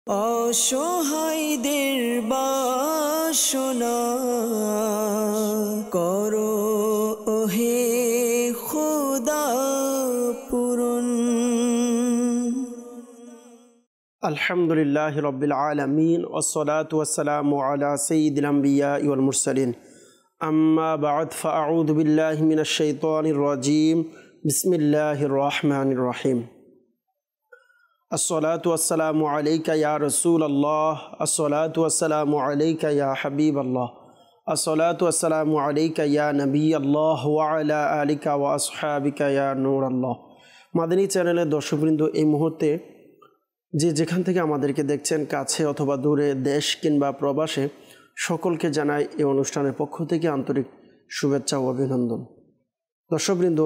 অসহায়দের বাসনা করো ওহে খোদা পূরণ। আলহামদুলিল্লাহ রাব্বিল আলামিন ওয়াসসালাতু ওয়াসসালামু আলা সাইয়্যিদিল আমবিয়া ওয়াল মুরসালিন আম্মা বা'দ ফাআউযু বিল্লাহি মিনাশ শাইতানির রাজীম বিসমিল্লাহির রহমানির রহিম। আসসালাতু ওয়াসসালামু আলাইকা ইয়া রাসূলাল্লাহ, আসসালাতু ওয়াসসালামু আলাইকা ইয়া হাবিবাল্লাহ, আসসালাতু ওয়াসসালামু আলাইকা ইয়া নবিয়াল্লাহ ওয়া আলা আলিকা ওয়া আসহাবিকা ইয়া নূরাল্লাহ। মাদানী চ্যানেলের দর্শকবৃন্দ, এই মুহূর্তে যে যেখান থেকে আমাদেরকে দেখছেন, কাছে অথবা দূরে, দেশ কিংবা প্রবাসে, সকলকে জানাই এই অনুষ্ঠানের পক্ষ থেকে আন্তরিক শুভেচ্ছা ও অভিনন্দন। দর্শকবৃন্দ,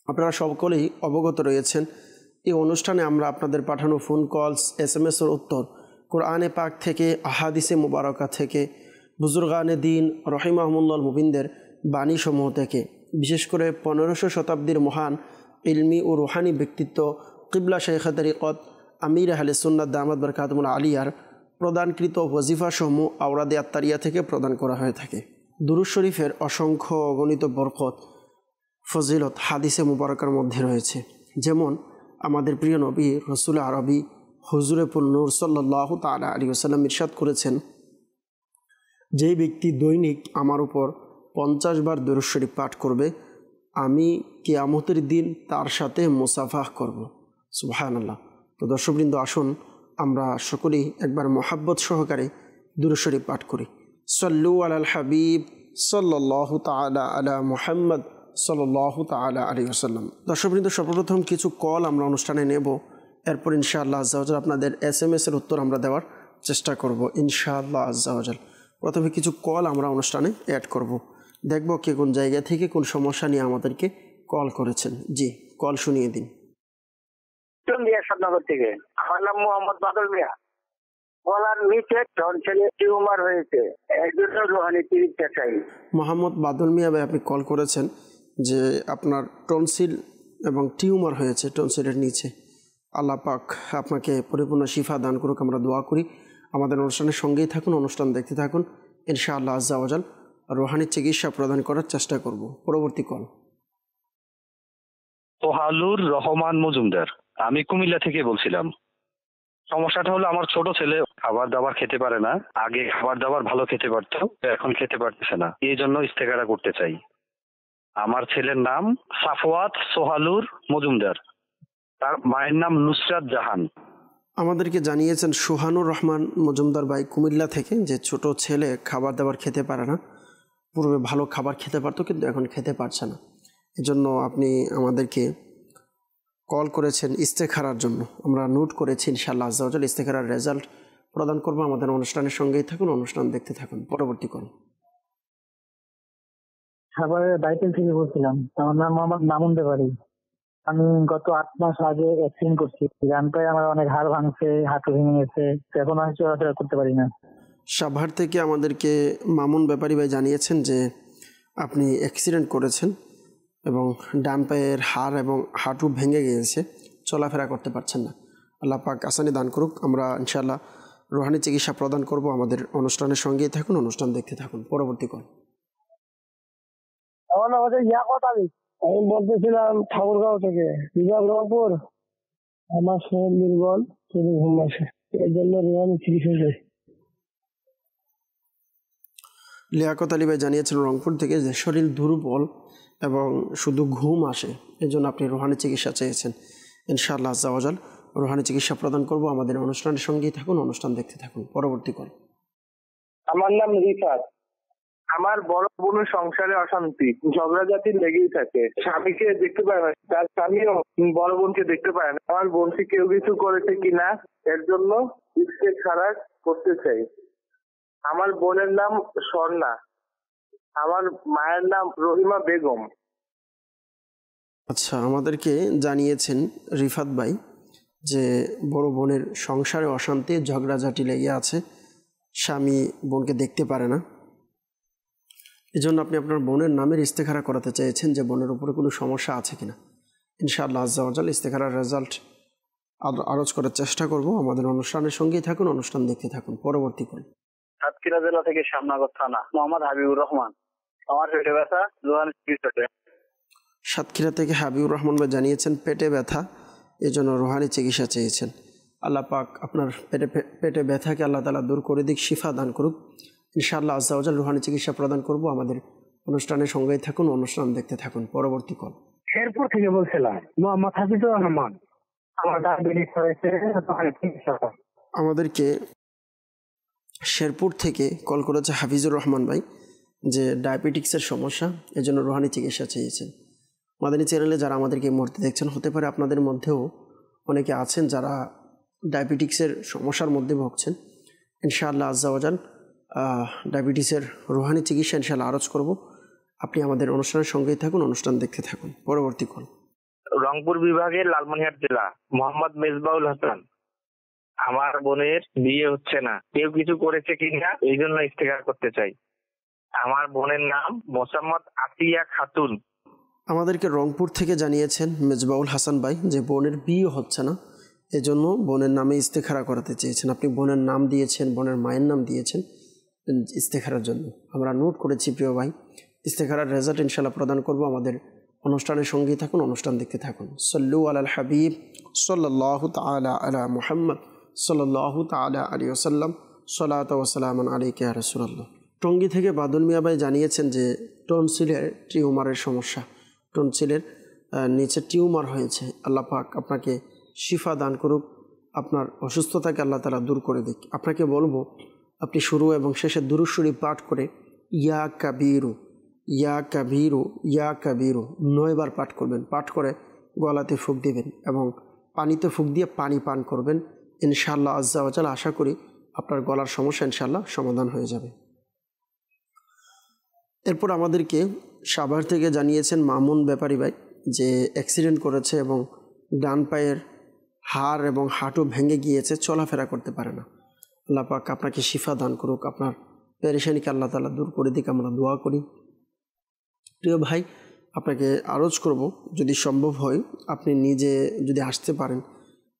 আপনারা সকলেই অবগত রয়েছেন, এই অনুষ্ঠানে আমরা আপনাদের পাঠানো ফোন কলস, SMS-এর উত্তর, কোরআনে পাক থেকে, আহাদিসে মুবারকা থেকে, বুজুর্গানে দিন রহিমাহুমুল্লাহ মুবিনদের বাণীসমূহ থেকে, বিশেষ করে 1500 শতাব্দীর মহান ইলমি ও রুহানি ব্যক্তিত্ব কিবলা শাইখ তরিকত আমির আহলে সুন্নাত দামাত বরকাতুল আলিয়ার প্রদানকৃত ওয়াজিফাসমূহ আওরাদে আত্তারিয়া থেকে প্রদান করা হয়ে থাকে। দুরূদ শরীফের অসংখ্য অগণিত বরকত, ফজিলত হাদিসে মুবারকার মধ্যে রয়েছে। যেমন আমাদের প্রিয় নবী রসুল আরবি হুজুরে পুল-নূর সাল্লাল্লাহু তাআলা আলাইহি ওয়াসাল্লাম ইরশাদ করেছেন, যেই ব্যক্তি দৈনিক আমার উপর 50 বার দুরূদ শরীফ পাঠ করবে, আমি কিয়ামতের দিন তার সাথে মুসাফাহ করব। সুবহানাল্লাহ। তো দর্শকবৃন্দ, আসুন আমরা সকলেই একবার মহাব্বত সহকারে দুরূদ শরীফ পাঠ করি। সাল্লু আলাল হাবিব সাল্লাল্লাহু তাআলা আলা মুহাম্মদ সাল্লাল্লাহু তাআলা আলাইহি ওয়াসাল্লাম। দর্শকবৃন্দ, সর্বপ্রথম কিছু কল আমরা অনুষ্ঠানে নেব, এরপর ইনশাআল্লাহ আজ্জা ওয়া জাল আপনাদের SMS-এর উত্তর আমরা দেওয়ার চেষ্টা করব ইনশাআল্লাহ আজ্জা ওয়া জাল। প্রথমে কিছু কল আমরা অনুষ্ঠানে অ্যাড করব, দেখব কে কোন জায়গা থেকে কোন সমস্যা নিয়ে আমাদেরকে কল করেছেন। জি, কল শুনিয়ে দিন। সাদনগর থেকে, আমার নাম মোহাম্মদ বাদল মিয়া। গলার নিচে টনসিলে টিউমার হয়েছে, একজন রোহানি চিকিৎসা চাই। মোহাম্মদ বাদল মিয়া ভাই, আপনি কল করেছেন যে আপনার টনসিল এবং টিউমার হয়েছে টনসিলের নিচে। আল্লাহ পাক আপনাকে পরিপূর্ণ শিফা দান করুক, আমরা দোয়া করি। আমাদের অনুষ্ঠানের সঙ্গেই থাকুন, অনুষ্ঠান দেখতে থাকুন, ইনশাআল্লাহ আজ্জা ওয়া জাল রোহানি চিকিৎসা প্রদান করার চেষ্টা করব। পরবর্তী কল। সোহালুর রহমান মজুমদার, আমি কুমিল্লা থেকে বলছিলাম। সমস্যাটা হলো, আমার ছোট ছেলে খাবার দাবার খেতে পারে না। আগে খাবার দাবার ভালো খেতে পারতো, এখন খেতে পারতেছে না। এই জন্য ইস্তেকারা করতে চাই। আমার ছেলের নাম সাফওয়াত সোহালুর মজুমদার, তার মায়ের নাম নুসরাত জাহান। আমাদেরকে জানিয়েছেন সোহানুর রহমান মজুমদার ভাই কুমিল্লা থেকে, যে ছোট ছেলে খাবার দাবার খেতে পারে না। পূর্বে ভালো খাবার খেতে পারতো, কিন্তু এখন খেতে পারছে না। এজন্য আপনি আমাদেরকে কল করেছেন ইস্তেখারার জন্য। আমরা নোট করেছি, ইনশাআল্লাহ আজ্জা ওয়া জাল ইস্তেখারার রেজাল্ট প্রদান করব। আমাদের অনুষ্ঠানের সঙ্গেই থাকুন, অনুষ্ঠান দেখতে থাকুন। পরবর্তী কল। সাভারের বাইকেল থেকে বলছিলাম। আমার নাম মোহাম্মদ মামুন দেবারি। আমি গত 8 মাস আগে অ্যাক্সিডেন্ট করছি। জানটায় আমার অনেক হাড় ভাঙছে, হাঁটু ভেঙে গেছে, এখন আমি চলাফেরা করতে পারি না। সাভার থেকে আমাদেরকে মামুন ব্যাপারী ভাই জানিয়েছেন যে আপনি অ্যাক্সিডেন্ট করেছেন এবং ডান পায়ের হাড় এবং হাঁটু ভেঙে গিয়েছে, চলাফেরা করতে পারছেন না। আল্লাহ পাক আসানি দান করুক। আমরা ইনশাআল্লাহ রোহানি চিকিৎসা প্রদান করব। আমাদের অনুষ্ঠানের সঙ্গেই থাকুন, অনুষ্ঠান দেখতে থাকুন। পরবর্তী কল। আমার নাম হচ্ছে ইয়াকত আলী। আমি বলতেছিলাম ঠাকুরগাঁও থেকে, বিভাগ রংপুর। আমার শরীর দুর্বল, শুধু ঘুম আসে, এর জন্য রোহানি চিকিৎসা চাই। লিয়াকত আলী ভাই জানিয়েছেন রংপুর থেকে যে শরীর দুর্বল এবং শুধু ঘুম আসে, এই জন্য আপনি রোহানি চিকিৎসা চেয়েছেন। ইনশাআল্লাহ আজ্জা ওয়া জাল রোহানি চিকিৎসা প্রদান করব। আমাদের অনুষ্ঠানের সঙ্গেই থাকুন, অনুষ্ঠান দেখতে থাকুন। পরবর্তী কল। আমার নাম রিফাত। আমার বড় বোনের সংসারে অশান্তি, ঝগড়াঝাটি লেগেই থাকে। স্বামীকে দেখতে পায় না, তার স্বামীও বড় বোনকে দেখতে পায় না। আমার বোনকে কেউ কিছু করেছে কিনা, এর জন্য ইস্তেখারা করতে চাই। আমার বোনের নাম স্বর্ণা, আমার মায়ের নাম রহিমা বেগম। আচ্ছা, আমাদেরকে জানিয়েছেন রিফাত ভাই যে বড় বোনের সংসারে অশান্তি, ঝগড়াঝাটি লেগে আছে, স্বামী বোনকে দেখতে পারে না। এই জন্য আপনি আপনার বোনের নামের ইস্তেখারা করাতে চেয়েছেন যে বোনের উপরে কোনো সমস্যা আছে কিনা। ইনশাআল্লাহ আজ্জা ওয়া জাল ইস্তেখারার রেজাল্ট আরজ করার চেষ্টা করব। আমাদের অনুষ্ঠানের সঙ্গেই থাকুন, অনুষ্ঠান দেখতে থাকুন। পরবর্তী কল। সাতক্ষীরা জেলা থেকে শ্যামনগর থানা, মোহাম্মদ হাবিবুর রহমান। আমার পেটে ব্যথা, রুহানি চিকিৎসা। সাতক্ষীরা থেকে হাবিবুর রহমান ভাই জানিয়েছেন পেটে ব্যথা, এজন্য রুহানি চিকিৎসা চেয়েছেন। আল্লাহ পাক আপনার পেটে ব্যথাকে আল্লাহ তাআলা দূর করে দিক, শিফা দান করুক। ইনশাআল্লাহ আজ্জা ওয়া জাল রুহানি চিকিৎসা প্রদান করব। আমাদের অনুষ্ঠানের সঙ্গেই থাকুন, অনুষ্ঠান দেখতে থাকুন। পরবর্তী কল। শেরপুর থেকে বলছিলাম, মোহাম্মদ হাফিজুর রহমান। আমার ডায়াবেটিস হয়েছে, আমাদেরকে শেরপুর থেকে কল করেছে হাফিজুর রহমান ভাই, যে ডায়াবেটিক্সের সমস্যা, এজন্য রুহানি চিকিৎসা চেয়েছেন। মাদানী চ্যানেলে যারা আমাদেরকে এই মুহূর্তে দেখছেন, হতে পারে আপনাদের মধ্যেও অনেকে আছেন যারা ডায়াবেটিক্সের সমস্যার মধ্যে ভুগছেন। ইনশাআল্লাহ আজ্জা ওয়া জাল ডায়াবেটিসের রুহানি চিকিৎসা ইনশাআল্লাহ আরজ করব। আপনি আমাদের অনুষ্ঠানের সঙ্গেই থাকুন, অনুষ্ঠান দেখতে থাকুন। পরবর্তী কল। রংপুর বিভাগের লালমনিরহাট জেলা, মোহাম্মদ মেজবাউল হাসান। আমার বোনের বিয়ে হচ্ছে না, কেউ কিছু করেছে কিনা এই জন্য ইস্তেখার করতে চাই। আমার বোনের নাম মোসাম্মদ আতিয়া খাতুন। আমাদেরকে রংপুর থেকে জানিয়েছেন মেজবাউল হাসান ভাই যে বোনের বিয়ে হচ্ছে না, এজন্য বোনের নামে ইস্তেখারা করাতে চেয়েছেন। আপনি বোনের নাম দিয়েছেন, বোনের মায়ের নাম দিয়েছেন ইস্তেখারার জন্য। আমরা নোট করেছি প্রিয় ভাই। ইস্তেখারার রেজাল্ট ইনশাআল্লাহ প্রদান করব। আমাদের অনুষ্ঠানের সঙ্গেই থাকুন, অনুষ্ঠান দেখতে থাকুন। সল্লু আলাল হাবিব সাল্লাল্লাহু তাআলা আলা মুহাম্মদ সাল্লাল্লাহু তাআলা আলাইহি ওয়াসাল্লাম, সালাতু ওয়া সালামুন আলাইকা ইয়া রাসূলুল্লাহ। টঙ্গী থেকে বাদল মিয়া ভাই জানিয়েছেন যে টনসিলের টিউমারের সমস্যা, টনসিলের নিচে টিউমার হয়েছে। আল্লাহ পাক আপনাকে শিফা দান করুক, আপনার অসুস্থতাকে আল্লাহ তাআলা দূর করে দিক। আপনাকে বলবো আপনি শুরু এবং শেষে দুরূদ শরীফ পাঠ করে ইয়া কাবীরু ইয়া কাবীরু ইয়া কাবীরু 9 বার পাঠ করবেন। পাঠ করে গলাতে ফুঁক দিবেন এবং পানিতে ফুঁক দিয়ে পানি পান করবেন। ইনশাআল্লাহ আজ্জা ওয়া জাল আশা করি আপনার গলার সমস্যা ইনশাআল্লাহ সমাধান হয়ে যাবে। এরপর আমাদেরকে সাভার থেকে জানিয়েছেন মামুন ব্যাপারী ভাই যে অ্যাক্সিডেন্ট করেছে এবং ডান পায়ের হাড় এবং হাঁটু ভেঙে গিয়েছে, চলাফেরা করতে পারে না। আল্লাহ পাক আপনাকে শিফা দান করুক, আপনার পেরেশানিকে আল্লাহ তাআলা দূর করে দিক, আমরা দোয়া করি। প্রিয় ভাই, আপনাকে আরজ করব যদি সম্ভব হয় আপনি নিজে যদি আসতে পারেন,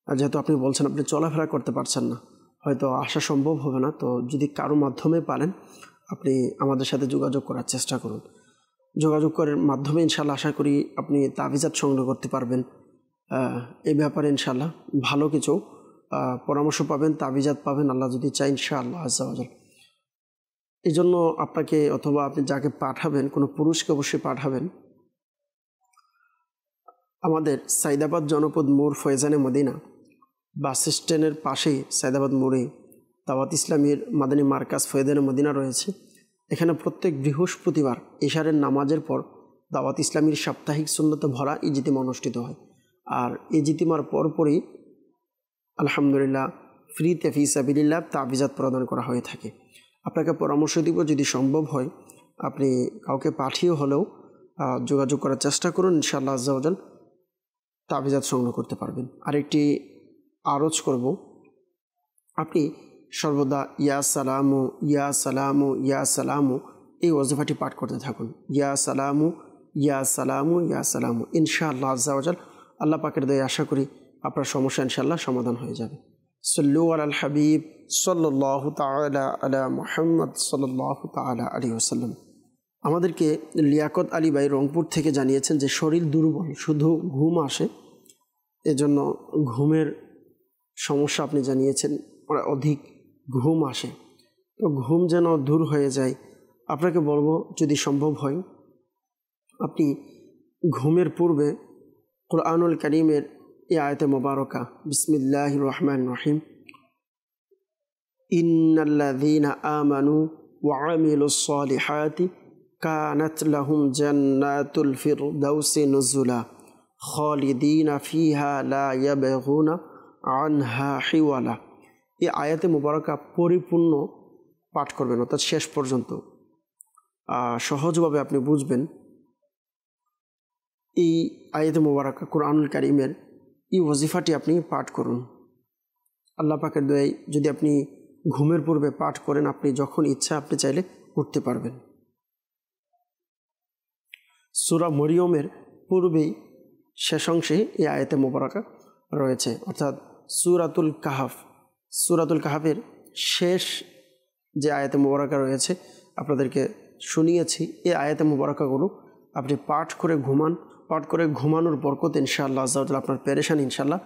যেহেতু আপনি বলছেন আপনি চলাফেরা করতে পারছেন না, হয়তো আসা সম্ভব হবে না, তো যদি কারো মাধ্যমে পারেন আপনি আমাদের সাথে যোগাযোগ করার চেষ্টা করুন। যোগাযোগ করার মাধ্যমে ইনশাআল্লাহ আশা করি আপনি তাবিজাত সংগ্রহ করতে পারবেন। এই ব্যাপারে ইনশাআল্লাহ ভালো কিছু পরামর্শ পাবেন, তাবিজাত পাবেন, আল্লাহ যদি চাই ইনশাআল্লাহ আজ্জা ওয়া জাল। এই জন্য আপনাকে অথবা আপনি যাকে পাঠাবেন, কোনো পুরুষকে অবশ্যই পাঠাবেন। আমাদের সাইদাবাদ জনপদ মোড় ফয়জানে মদিনা বাস স্ট্যান্ডের পাশেই সাইদাবাদ মোড়ে দাওয়াত ইসলামীর মাদানী মার্কাজ ফয়জানে মদিনা রয়েছে। এখানে প্রত্যেক বৃহস্পতিবার ইশারের নামাজের পর দাওয়াত ইসলামীর সাপ্তাহিক সুন্নতে ভরা ইজতিমা অনুষ্ঠিত হয়। আর ইজতিমার পরপরই আলহামদুলিল্লাহ ফ্রিতে ফি সাবিলিল্লাহ তাবিজাত প্রদান করা হয়ে থাকে। আপনাকে পরামর্শ দিব যদি সম্ভব হয় আপনি কাউকে পাঠিয়ে হলেও যোগাযোগ করার চেষ্টা করুন, ইনশাআল্লাহ আজ্জা ওয়া জাল তাবিজাত সংগ্রহ করতে পারবেন। আরেকটি আরজ করব, আপনি সর্বদা ইয়া সালামু ইয়া সালামু ইয়া সালামু এই ওয়াজিফাটি পাঠ করতে থাকুন। ইয়া সালামু ইয়া সালামু ইয়া সালামু। ইনশাআল্লাহ আজ্জা ওয়া জাল আল্লাহ পাকের দয়ায় আশা করি আপনার সমস্যা ইনশাআল্লাহ সমাধান হয়ে যাবে। সল্লু আলাল হাবিব সাল্লাল্লাহু তাআলা আলা মুহাম্মদ সাল্লাল্লাহু তাআলা আলাইহি ওয়াসাল্লাম। আমাদেরকে লিয়াকত আলী ভাই রংপুর থেকে জানিয়েছেন যে শরীর দুর্বল, শুধু ঘুম আসে, এজন্য ঘুমের সমস্যা আপনি জানিয়েছেন, অধিক ঘুম আসে, তো ঘুম যেন দূর হয়ে যায়। আপনাকে বলবো যদি সম্ভব হয় আপনি ঘুমের পূর্বে কুরআনুল কারীমের এই আয়াতে মুবারকা বিসমিল্লাহির রহমানির রহিম ইন্নাল্লাযীনা আমানু ওয়া আমিলুস সালিহাতি কানাত লাহুম জান্নাতুল ফিরদাউসি নুজুলা খালিদিনা ফিহা লা ইয়াবগুনা আনহা হিওয়ালা। এই আয়াতে মুবারকা পরিপূর্ণ পাঠ করবেন, অর্থাৎ শেষ পর্যন্ত সহজভাবে আপনি বুঝবেন। এই আয়াতে মুবারকা কুরআনুল কারীমের এই ওয়াজিফাটি আপনি পাঠ করুন। আল্লাহ পাকের দয়ায় যদি আপনি ঘুমের পূর্বে পাঠ করেন, আপনি যখন ইচ্ছা আপনি চাইলে উঠতে পারবেন। সূরা মরিয়মের পূর্বেই শেষ অংশে এই আয়াতে মুবারকা রয়েছে, অর্থাৎ সূরাতুল কাহাফ। সূরাতুল কাহাফের শেষ যে আয়াতে মুবারাকা রয়েছে আপনাদেরকে শুনিয়েছি, এই আয়াতে মুবারাকাগুলো আপনি পাঠ করে ঘুমান। পাঠ করে ঘুমানোর বরকত ইনশাআল্লাহ আজ্জা ওয়া জাল্লা আপনার পেরেশানি ইনশাআল্লাহ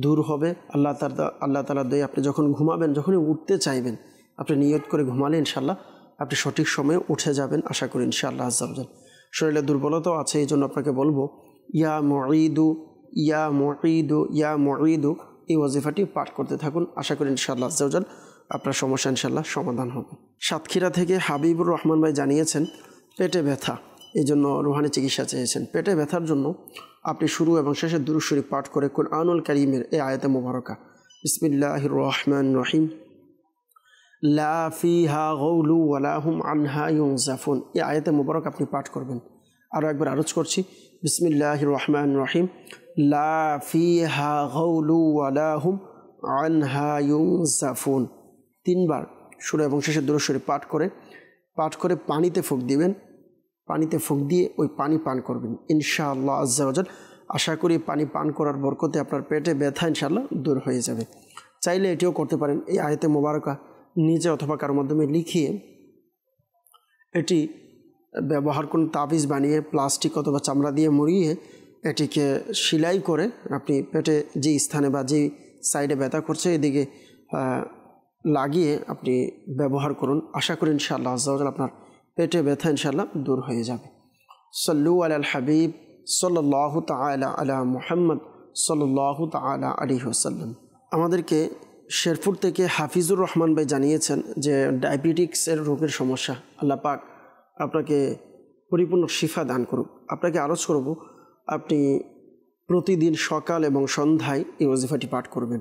দূর হবে। আল্লাহ তাআলা দয়ে আপনি যখন ঘুমাবেন, যখনই উঠতে চাইবেন, আপনি নিয়ত করে ঘুমালে ইনশাআল্লাহ আপনি সঠিক সময়ে উঠে যাবেন, আশা করি ইনশাআল্লাহ আজ্জা ওয়া জাল্লা। শরীরে দুর্বলতাও আছে, এই জন্য আপনাকে বলবো ইয়া মুঈদু ইয়া মুঈদু ইয়া মুঈদু এই ওয়াজিফাটি পাঠ করতে থাকুন, আশা করি ইনশাআল্লাহ আজ্জা ওয়া জাল্লা আপনার সমস্যা ইনশাআল্লাহ সমাধান হবে। সাতক্ষীরা থেকে হাবিবুর রহমান ভাই জানিয়েছেন পেটে ব্যথা, এই জন্য রুহানি চিকিৎসা চেয়েছেন। পেটে ব্যথার জন্য আপনি শুরু এবং শেষে দুরূদ শরীফ পাঠ করে কুরআনুল কারীমের এই আয়াতে মুবারাকা বিসমিল্লাহির রহমানির রহিম লা ফিহা গাউলু ওয়ালা হুম আনহা ইউনজাফুন, এই আয়াতে মুবারক আপনি পাঠ করবেন। আরও একবার আরজ করছি, বিসমিল্লাহির রহমানির রহিম লা ফিহা গাউলু ওয়ালা হুম আনহা ইউনজাফুন। 3 বার শুরু এবং শেষে দুরূদ শরীফ পাঠ করে পানিতে ফুঁক দিবেন। পানিতে ফুঁক দিয়ে ওই পানি পান করবেন ইনশাআল্লাহ আজ্জা ওয়া জাল্লা। আশা করি পানি পান করার বরকতে আপনার পেটে ব্যথা ইনশাআল্লাহ দূর হয়ে যাবে। চাইলে এটিও করতে পারেন, এই আয়াতে মোবারকা নিজে অথবা কারোর মাধ্যমে লিখিয়ে এটি ব্যবহার করুন, তাবিজ বানিয়ে প্লাস্টিক অথবা চামড়া দিয়ে মুড়িয়ে এটিকে সেলাই করে আপনি পেটে যে স্থানে বা যে সাইডে ব্যথা করছে এদিকে লাগিয়ে আপনি ব্যবহার করুন। আশা করি ইনশাআল্লাহ আজ্জা ওয়া জাল্লা আপনার পেটে ব্যথা ইনশাআল্লাহ দূর হয়ে যাবে। সাল্লু আলাল হাবিব সাল্লাল্লাহু তাআলা আলা মুহাম্মদ সাল্লাল্লাহু তাআলা আলাইহি ওয়াসাল্লাম। আমাদেরকে শেরপুর থেকে হাফিজুর রহমান ভাই জানিয়েছেন যে ডায়াবেটিক্সের রোগের সমস্যা, আল্লাহ পাক আপনাকে পরিপূর্ণ শিফা দান করুক। আপনাকে আরজ করব আপনি প্রতিদিন সকাল এবং সন্ধ্যায় এই ওয়াজিফাটি পাঠ করবেন।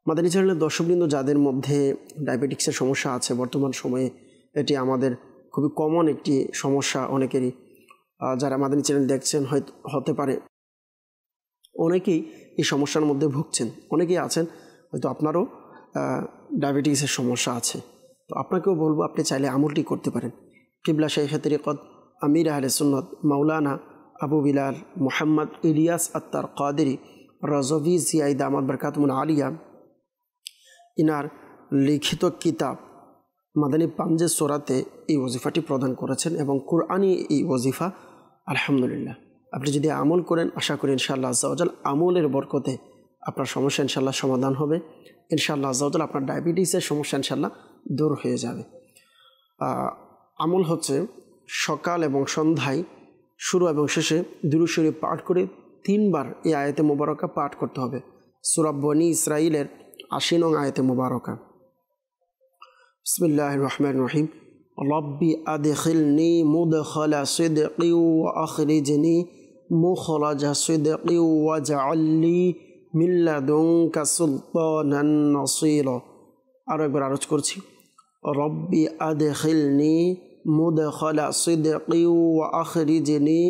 মাদানী চ্যানেলের দর্শকবৃন্দ যাদের মধ্যে ডায়াবেটিক্সের সমস্যা আছে, বর্তমান সময়ে এটি আমাদের খুবই কমন একটি সমস্যা অনেকেরই, যারা মাদানী চ্যানেল দেখছেন হতে পারে অনেকেই এই সমস্যার মধ্যে ভুগছেন, অনেকেই আছেন হয়তো আপনারও ডায়াবেটিক্সের সমস্যা আছে। তো আপনাকেও বলবো আপনি চাইলে আমলটি করতে পারেন। কিবলা শাইখে তরিকত আমির আহলে সুন্নাত মাওলানা আবু বিলাল মুহাম্মদ ইলিয়াস আত্তার কাদেরি রজভি জিয়াই দামাত বরকাতুল আলিয়া ইনার লিখিত কিতাব মাদানী পাঞ্জে সোরাতে এই ওজিফাটি প্রদান করেছেন এবং কুরআনি এই ওজিফা। আলহামদুলিল্লাহ আপনি যদি আমল করেন, আশা করি ইনশাআল্লাহ আজ্জা ওয়া জাল্লা আমলের বরকতে আপনার সমস্যা ইনশাআল্লাহ সমাধান হবে। ইনশাআল্লাহ আজ্জা ওয়া জাল্লা আপনার ডায়াবেটিসের সমস্যা ইনশাআল্লাহ দূর হয়ে যাবে। আমল হচ্ছে সকাল এবং সন্ধ্যায় শুরু এবং শেষে দুরূদ শরীফ পাঠ করে 3 বার এই আয়াতে মুবারকা পাঠ করতে হবে। সূরা বনী ইসরাঈলের 80 নং আয়াতে মুবারকা। বিসমিল্লাহির রহমানির রহিম রব্বি আদখিলনি মুদখালা সিদকি ওয়া আখরিজনি মুখরাজা সিদকি ওয়াজআলনি মিন লাদুনকা সুলতানান নাসীরা। আরও একবার আরজ করছি, রব্বি আদখিলনি মুদখালা সিদকি ওয়া আখরিজনি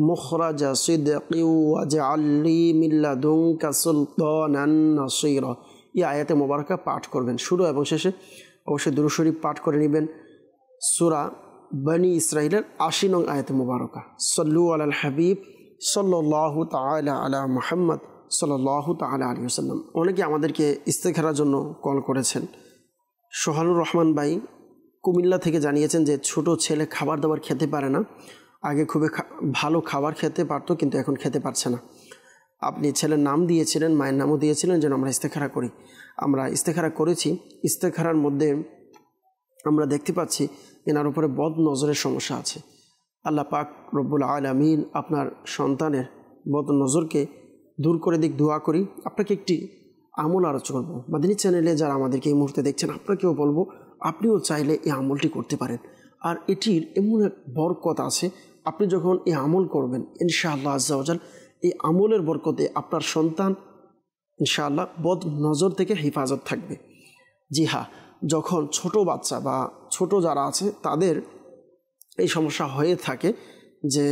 মুখরাজা সিদকি ওয়াজআলনি মিন লাদুনকা সুলতানান নাসীরা। এই আয়াতে মুবারকা পাঠ করবেন। শুরু এবং শেষে অবশ্যই দুরূদ শরীফ পাঠ করে নেবেন। সূরা বনী ইসরাঈলের 80 নং আয়াতে মুবারকা। সাল্লু আলাল হাবিব সাল্লাল্লাহু তাআলা আলা মুহাম্মদ সাল্লাল্লাহু তাআলা আলাইহি ওয়াসাল্লাম। অনেকে আমাদেরকে ইস্তেখারার জন্য কল করেছেন। সোহানুর রহমান ভাই কুমিল্লা থেকে জানিয়েছেন যে ছোট ছেলে খাবার দাবার খেতে পারে না, আগে খুবই ভালো খাবার খেতে পারতো কিন্তু এখন খেতে পারছে না। আপনি ছেলের নাম দিয়েছিলেন, মায়ের নামও দিয়েছিলেন যেন আমরা ইস্তেখারা করি। আমরা ইস্তেখারা করেছি। ইস্তেখারার মধ্যে আমরা দেখতে পাচ্ছি এনার উপরে বদ নজরের সমস্যা আছে। আল্লাহ পাক রব্বুল আলামিন আপনার সন্তানের বদ নজরকে দূর করে দিক দোয়া করি। আপনাকে একটি আমল আরজ করবো। মাদানী চ্যানেলে যারা আমাদেরকে এই মুহূর্তে দেখছেন আপনাকেও বলবো আপনিও চাইলে এই আমলটি করতে পারেন। আর এটির এমন এক বরকত আছে, আপনি যখন এই আমল করবেন ইনশাআল্লাহ আজ্জা ওয়া জাল্লা এই আমলের বরকতে আপনার সন্তান ইনশাআল্লাহ বদ নজর থেকে হেফাজত থাকবে। জি হ্যাঁ, যখন ছোট বাচ্চা বা ছোট যারা আছে তাদের এই সমস্যা হয়ে থাকে যে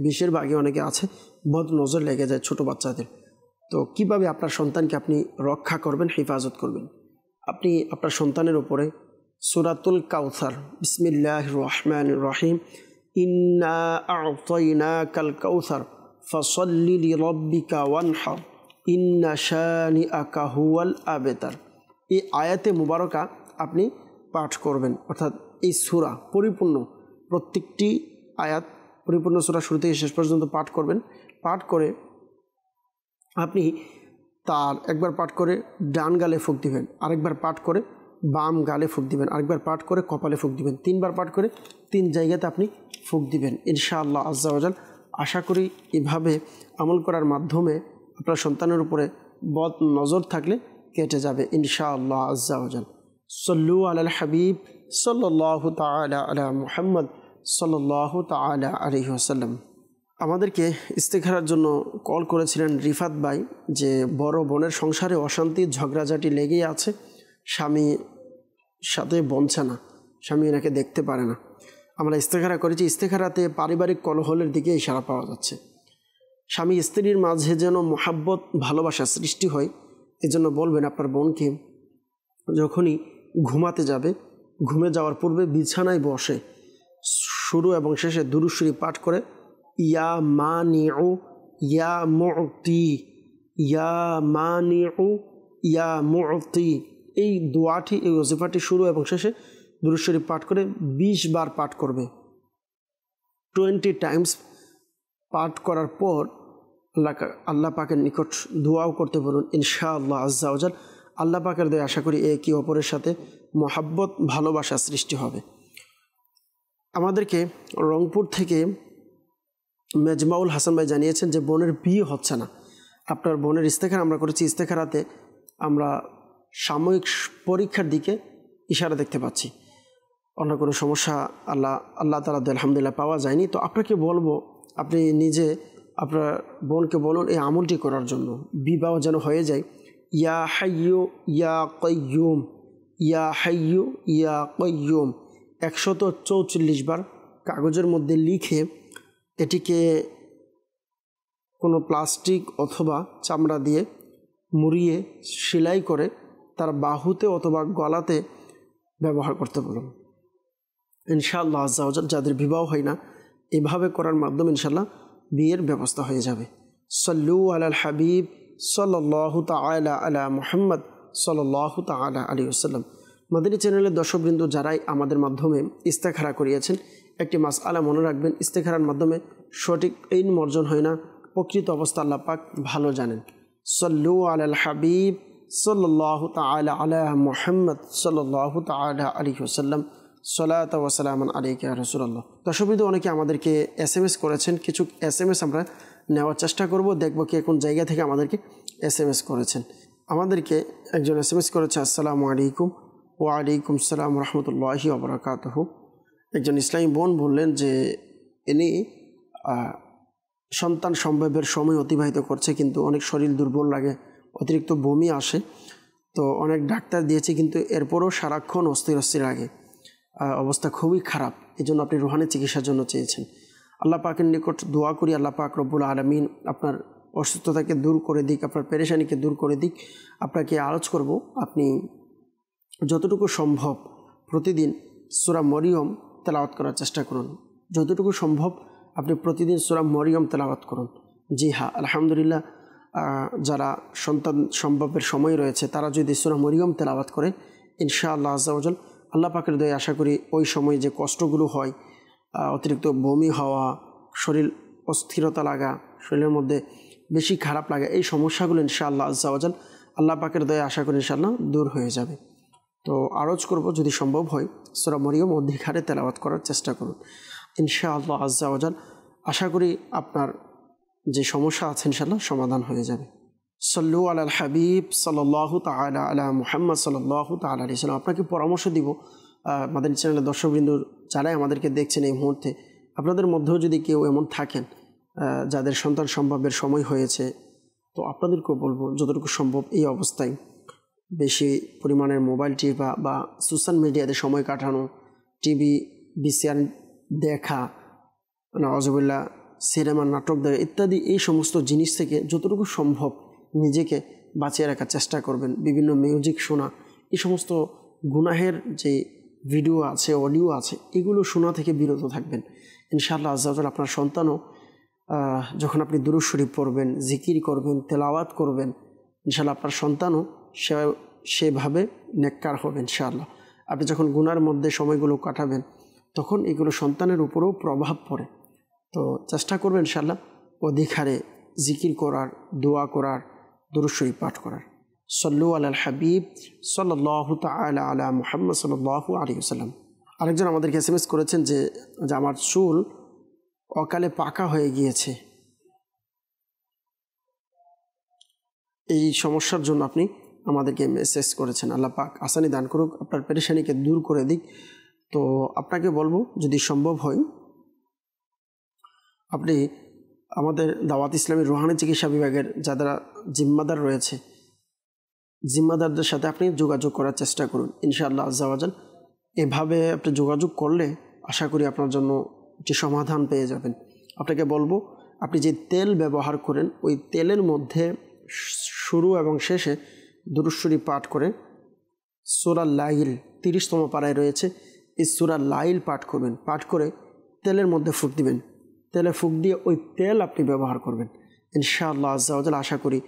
বেশিরভাগই অনেকে আছে বদ নজর লেগে যায় ছোট বাচ্চাদের। তো কিভাবে আপনার সন্তানকে আপনি রক্ষা করবেন, হেফাজত করবেন? আপনি আপনার সন্তানের উপরে সূরাতুল কাউসার বিসমিল্লাহির রহমানির রহিম ইন্না আ'তাইনাকাল কাউসার ফাসাল্লি লিরাব্বিকা ওয়ানহার ইন্না শানিআকা হুয়াল আবতার। এই আয়াতে মুবারকা আপনি পাঠ করবেন, অর্থাৎ এই সূরা পরিপূর্ণ প্রত্যেকটি আয়াত পরিপূর্ণ সূরা শুরু থেকে শেষ পর্যন্ত পাঠ করবেন। পাঠ করে আপনি তার একবার পাঠ করে ডান গালে ফুঁক দিবেন, আরেকবার পাঠ করে বাম গালে ফুঁক দিবেন, আরেকবার পাঠ করে কপালে ফুঁক দিবেন, 3 বার পাঠ করে 3 জায়গাতে আপনি ফুঁক দিবেন ইনশাআল্লাহ আজ্জা ওয়া জাল। আশা করি এভাবে আমল করার মাধ্যমে আপনার সন্তানের উপরে বদ নজর থাকলে কেটে যাবে ইনশাআল্লাহ আজ্জা ওয়া জাল। সল্লু আলাল হাবিব সাল্লাল্লাহু তাআলা আলা মুহাম্মদ সাল্লাল্লাহু তাআলা আলাইহি ওয়াসাল্লাম। আমাদেরকে ইস্তেখারার জন্য কল করেছিলেন রিফাত ভাই, যে বড় বোনের সংসারে অশান্তি ঝগড়াঝাটি লেগেই আছে, স্বামী সাথে বনছে না, স্বামী এনাকে দেখতে পারে না। আমরা ইস্তেখারা করেছি, ইস্তেখারাতে পারিবারিক কলহলের দিকে ইশারা পাওয়া যাচ্ছে। স্বামী স্ত্রীর মাঝে যেন মোহাব্বত ভালোবাসা সৃষ্টি হয়, এজন্য বলবেন আপনার বোনকে যখনই ঘুমাতে যাবে, ঘুমে যাওয়ার পূর্বে বিছানায় বসে শুরু এবং শেষে দুরূদ শরীফ পাঠ করে ইয়া মানিউ ইয়া মুতি ইয়া মানিউ ইয়া মুতি, এই দোয়াটি এই ওজিফাটি শুরু এবং শেষে দুরূদ শরীফ পাঠ করে 20 বার পাঠ করবে। 20 টাইমস পাঠ করার পর আল্লাহ পাকের নিকট দোয়াও করতে বলুন ইনশাআল্লাহ আজ্জা ওয়া জাল। আল্লাহ পাকের দয়া আশা করি একে অপরের সাথে মোহাব্বত ভালোবাসা সৃষ্টি হবে। আমাদেরকে রংপুর থেকে মেজমাউল হাসান ভাই জানিয়েছেন যে বোনের বিয়ে হচ্ছে না। আপনার বোনের ইস্তেখারা আমরা করেছি, ইস্তেখারাতে আমরা সাময়িক পরীক্ষার দিকে ইশারা দেখতে পাচ্ছি, অন্য কোনো সমস্যা আল্লাহ তাআলা আলহামদুলিল্লাহ পাওয়া যায়নি। তো আপনাকে বলবো আপনি নিজে আপনার বোনকে বলুন এই আমলটি করার জন্য, বিবাহ যেন হয়ে যায়। ইয়া হাইয়ু ইয়া কাইয়ুম ইয়া হাইয়ু ইয়া কাইয়ুম 144 বার কাগজের মধ্যে লিখে এটিকে কোনো প্লাস্টিক অথবা চামড়া দিয়ে মুড়িয়ে সেলাই করে তার বাহুতে অথবা গলাতে ব্যবহার করতে বলুন ইনশাআল্লাহ আজ্জা ওয়া জাল। যাদের বিবাহ হয় না, এভাবে করার মাধ্যমে ইনশাআল্লাহ বিয়ের ব্যবস্থা হয়ে যাবে। সল্লু আলাল হাবিব সাল্লাল্লাহু তাআলা আলা মুহাম্মদ সাল্লাল্লাহু তাআলা আলাইহি ওয়াসাল্লাম। মাদানী চ্যানেলের দর্শকবৃন্দ যারাই আমাদের মাধ্যমে ইস্তেখারা করিয়েছেন, একটি মাসআলা মনে রাখবেন, ইস্তেখারার মাধ্যমে সঠিক ইলম অর্জন হয় না, প্রকৃত অবস্থা আল্লাহ পাক ভালো জানেন। সল্লু আলাল হাবিব সাল্লাল্লাহু তাআলা আলা মুহাম্মদ সাল্লাল্লাহু তাআলা আলাইহি ওয়াসাল্লাম। সালাত ওয়া সালামান আলাইকা ইয়া রাসূলুল্লাহ। দর্শকবৃন্দ অনেকে আমাদেরকে SMS করেছেন, কিছু SMS আমরা নেওয়ার চেষ্টা করব, দেখব কে কোন জায়গা থেকে আমাদেরকে SMS করেছেন। আমাদেরকে একজন SMS করেছে, আসসালামু আলাইকুম। ওয়া আলাইকুম আসসালাম ওয়া রাহমাতুল্লাহি ওয়া বারাকাতুহু। একজন ইসলামী বোন বললেন যে ইনি সন্তান সম্ভবের সময় অতিবাহিত করছে, কিন্তু অনেক শরীর দুর্বল লাগে, অতিরিক্ত বমি আসে, তো অনেক ডাক্তার দিয়েছে, কিন্তু এরপরও সারাক্ষণ অস্থির লাগে, অবস্থা খুবই খারাপ। এই জন্য আপনি রুহানি চিকিৎসার জন্য চেয়েছেন। আল্লাহ পাকের নিকট দোয়া করি আল্লাহ পাক রব্বুল আলামিন আপনার অসুস্থতাকে দূর করে দিক, আপনার পেরেশানিকে দূর করে দিক। আপনাকে আরজ করব আপনি যতটুকু সম্ভব প্রতিদিন সূরা মরিয়ম তেলাওয়াত করার চেষ্টা করুন। যতটুকু সম্ভব আপনি প্রতিদিন সূরা মরিয়ম তেলাওয়াত করুন। জি হ্যাঁ, আলহামদুলিল্লাহ, যারা সন্তান সম্ভবের সময় রয়েছে তারা যদি সূরা মরিয়ম তেলাওয়াত করে ইনশাআল্লাহ আজ্জা ওয়া জাল, আল্লাহ পাকের দয়ায় আশা করি ওই সময় যে কষ্টগুলো হয়, অতিরিক্ত বমি হওয়া, শরীর অস্থিরতা লাগা, শরীরের মধ্যে বেশি খারাপ লাগা, এই সমস্যাগুলো ইনশাআল্লাহ আজ্জা ওয়া জাল আল্লাহ পাকের দয়ায় আশা করি ইনশাআল্লাহ দূর হয়ে যাবে। তো আরজ করব যদি সম্ভব হয় সূরা মরিয়ম অধিক হারে তেলাওয়াত করার চেষ্টা করুন ইনশাআল্লাহ আজ্জা ওয়া জাল। আশা করি আপনার যে সমস্যা আছে ইনশাআল্লাহ সমাধান হয়ে যাবে। সল্লু আলাল হাবিব সাল্লাল্লাহু তাআলা আলা মুহাম্মদ সাল্লাল্লাহু তাআলা আলাইহি ওয়াসাল্লাম। আপনাকে পরামর্শ দিব মাদানী চ্যানেলের দর্শকবৃন্দ যারাই আমাদেরকে দেখছেন এই মুহূর্তে, আপনাদের মধ্যেও যদি কেউ এমন থাকেন যাদের সন্তান সম্ভবের সময় হয়েছে, তো আপনাদেরকেও বলবো যতটুকু সম্ভব এই অবস্থায় বেশি পরিমাণের মোবাইল টিপা বা সোশ্যাল মিডিয়াতে সময় কাটানো, টিভি VCR দেখা, নাউজুবিল্লাহ সিনেমা নাটক দেখা ইত্যাদি এই সমস্ত জিনিস থেকে যতটুকু সম্ভব নিজেকে বাঁচিয়ে রাখার চেষ্টা করবেন। বিভিন্ন মিউজিক শোনা, এই সমস্ত গুনাহের যে ভিডিও আছে, অডিও আছে, এগুলো শোনা থেকে বিরত থাকবেন ইনশাআল্লাহ আজ্জা ওয়া জাল। আপনার সন্তানও যখন আপনি দুরূদ শরীফ পড়বেন, জিকির করবেন, তেলাওয়াত করবেন, ইনশাআল্লাহ আপনার সন্তানও সেভাবে নেককার হবে ইনশাআল্লাহ। আপনি যখন গুনার মধ্যে সময়গুলো কাটাবেন তখন এগুলো সন্তানের উপরেও প্রভাব পড়ে। তো চেষ্টা করবেন ইনশাআল্লাহ অধিক হারে জিকির করার, দোয়া করার, দুরূদ শরীফ পাঠ করার। সল্লু আলাল হাবিব সাল্লাল্লাহু তাআলা আলা মুহাম্মদ সাল্লাল্লাহু আলাইহি ওয়াসাল্লাম। আরেকজন আমাদেরকে SMS করেছেন যে আমার চুল অকালে পাকা হয়ে গিয়েছে, এই সমস্যার জন্য আপনি আমাদেরকে মেসেজ করেছেন। আল্লাহ পাক আসানি দান করুক, আপনার পেরেশানিকে দূর করে দিক। তো আপনাকে বলবো যদি সম্ভব হয় আপনি আমাদের দাওয়াত ইসলামী রুহানি চিকিৎসা বিভাগের যারা জিম্মাদার রয়েছে, জিম্মাদারদের সাথে আপনি যোগাযোগ করার চেষ্টা করুন ইনশাআল্লাহ আজ্জা ওয়াজাল। এভাবে আপনি যোগাযোগ করলে আশা করি আপনার জন্য একটি সমাধান পেয়ে যাবেন। আপনাকে বলবো আপনি যে তেল ব্যবহার করেন ওই তেলের মধ্যে শুরু এবং শেষে দুরূদ শরীফ পাঠ করে সূরা লাইল 30তম পারায় রয়েছে, এই সূরা লাইল পাঠ করবেন। পাঠ করে তেলের মধ্যে ফুঁক দিবেন, তেলে ফুঁক দিয়ে ওই তেল আপনি ব্যবহার করবেন ইনশাআল্লাহ আজ্জা ওয়াজাল। আশা করি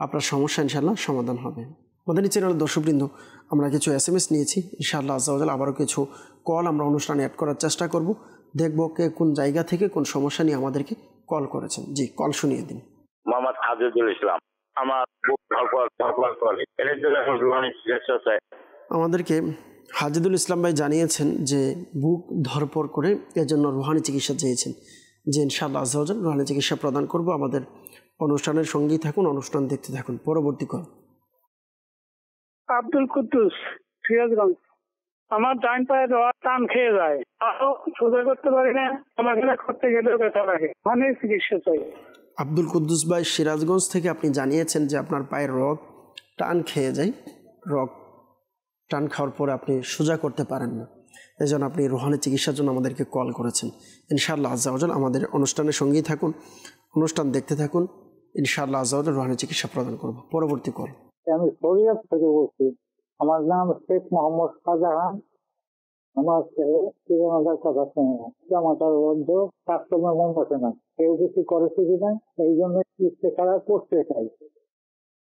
আপনার সমস্যা ইনশাআল্লাহ সমাধান হবে। মাদানী চ্যানেলের দর্শকবৃন্দ, আমরা কিছু SMS নিয়েছি, ইনশাআল্লাহ আজ্জা ওয়াজাল আবারও কিছু কল আমরা অনুষ্ঠানে অ্যাড করার চেষ্টা করব। দেখব কে কোন জায়গা থেকে কোন সমস্যা নিয়ে আমাদেরকে কল করেছেন। জি, কল শুনিয়ে দিন। মোহাম্মদ আজিজুল ইসলাম। আমার বুক ধরপড় করে, এর জন্য এখন রুহানি চিকিৎসা চাই। আমাদেরকে হাজিদুল ইসলাম ভাই জানিয়েছেন যে বুক ধরপড় করে এজন্য রুহানি চিকিৎসা চেয়েছেন। যে ইনশাআল্লাহ আজ্জা ওয়াজাল রুহানি চিকিৎসা প্রদান করব। আমাদের অনুষ্ঠানের সঙ্গেই থাকুন, অনুষ্ঠান দেখতে থাকুন। পরবর্তী কল। আব্দুল কুদ্দুস, সিরাজগঞ্জ। আমার ডাইন পায়ে দেওয়া টান খেয়ে যায়, আরো সোজা করতে পারি না, চলাফেরা করতে গেলেও ব্যথা লাগে, মানে চিকিৎসা চাই। আব্দুল কুদ্দুস ভাই সিরাজগঞ্জ থেকে আপনি জানিয়েছেন যে আপনার পায়ের রগ টান খেয়ে যায়, রগ টান খাওয়ার পরে আপনি সোজা করতে পারেন না, এই জন্য আপনি রুহানি চিকিৎসার জন্য আমাদেরকে কল করেছেন। ইনশাআল্লাহ আজ্জা ওয়াজাল আমাদের অনুষ্ঠানের সঙ্গেই থাকুন, অনুষ্ঠান দেখতে থাকুন। ইনশাআল্লাহ আজ্জা ওয়াজাল রুহানি চিকিৎসা প্রদান করব। পরবর্তী কল। আমি শরীয়ত থেকে বলছি, আমার নাম শেখ মোহাম্মদ শাহজাহান। আমার ছেলে জীবনাধার কথা শুনে না, জামাতার মধ্য কাস্টমার মন বসে না, কেউ কিছু করেছে কিনা এই জন্য ইস্তেখারা করতে চাই।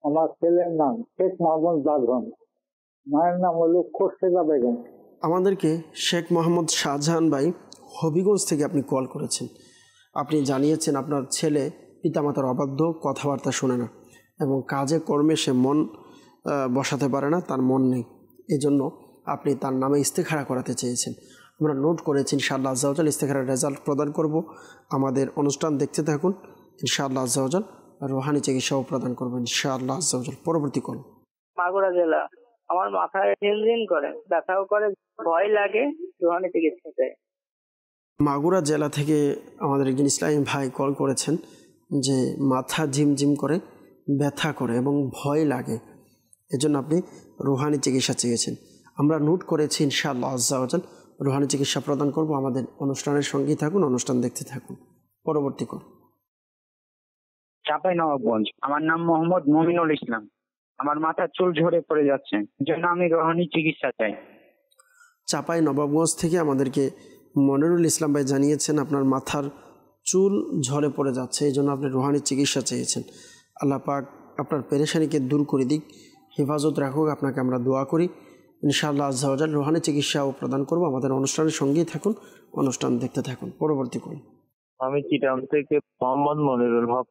আমার ছেলের নাম শেখ মোহাম্মদ বাদন, মায়ের নাম হলো খোরশেদা বেগম। আমাদেরকে শেখ মোহাম্মদ শাহজাহান ভাই হবিগঞ্জ থেকে আপনি কল করেছেন। আপনি জানিয়েছেন আপনার ছেলে পিতামাতার অবাধ্য, কথাবার্তা শোনে না এবং কাজে কর্মে সে মন বসাতে পারে না, তার মন নেই, এই জন্য আপনি তার নামে ইস্তেখারা করাতে চেয়েছেন। আমরা নোট করেছি ইনশাআল্লাহ আজ্জা ওয়াজাল ইস্তেখারার রেজাল্ট প্রদান করব। আমাদের অনুষ্ঠান দেখতে থাকুন ইনশাআল্লাহ আজ্জা ওয়াজাল, রুহানি চিকিৎসাও প্রদান করব ইনশাআল্লাহ আজ্জা ওয়াজাল। পরবর্তী কল। মাগুরা জেলা। আমার মাথায় ঝিনঝিন করে, ব্যথাও করে, ভয় লাগে, রুহানি চিকিৎসা চাই। মাগুরা জেলা থেকে আমাদের একজন ইসলামী ভাই কল করেছেন যে মাথা ঝিমঝিম করে, ব্যথা করে এবং ভয় লাগে, এজন্য আপনি রুহানি চিকিৎসা চেয়েছেন। আমরা নোট করেছি ইনশাআল্লাহ আজ্জা ওয়াজাল রুহানি চিকিৎসা প্রদান করব। আমাদের অনুষ্ঠানের সঙ্গেই থাকুন, অনুষ্ঠান দেখতে থাকুন। পরবর্তী কল। চাঁপাইনবাবগঞ্জ। আমার নাম মোহাম্মদ মমিনুল ইসলাম। আমার মাথার চুল ঝরে পড়ে যাচ্ছে, জন্য আমি রুহানি চিকিৎসা চাই। চাঁপাইনবাবগঞ্জ থেকে আমাদেরকে মনিরুল ইসলাম ভাই জানিয়েছেন আপনার মাথার চুল ঝরে পড়ে যাচ্ছে, এই জন্য আপনি রুহানি চিকিৎসা চেয়েছেন। আল্লাহ পাক আপনার পেরেশানিকে দূর করে দিক, হেফাজত রাখুক, আপনাকে আমরা দোয়া করি। ইনশাআল্লাহ আজ্জা ওয়াজাল রুহানি চিকিৎসাও প্রদান করব। আমাদের অনুষ্ঠানের সঙ্গেই থাকুন, অনুষ্ঠান দেখতে থাকুন। পরবর্তী কল। আমি চিটাং থেকে মোহাম্মদ মনিরুল হক।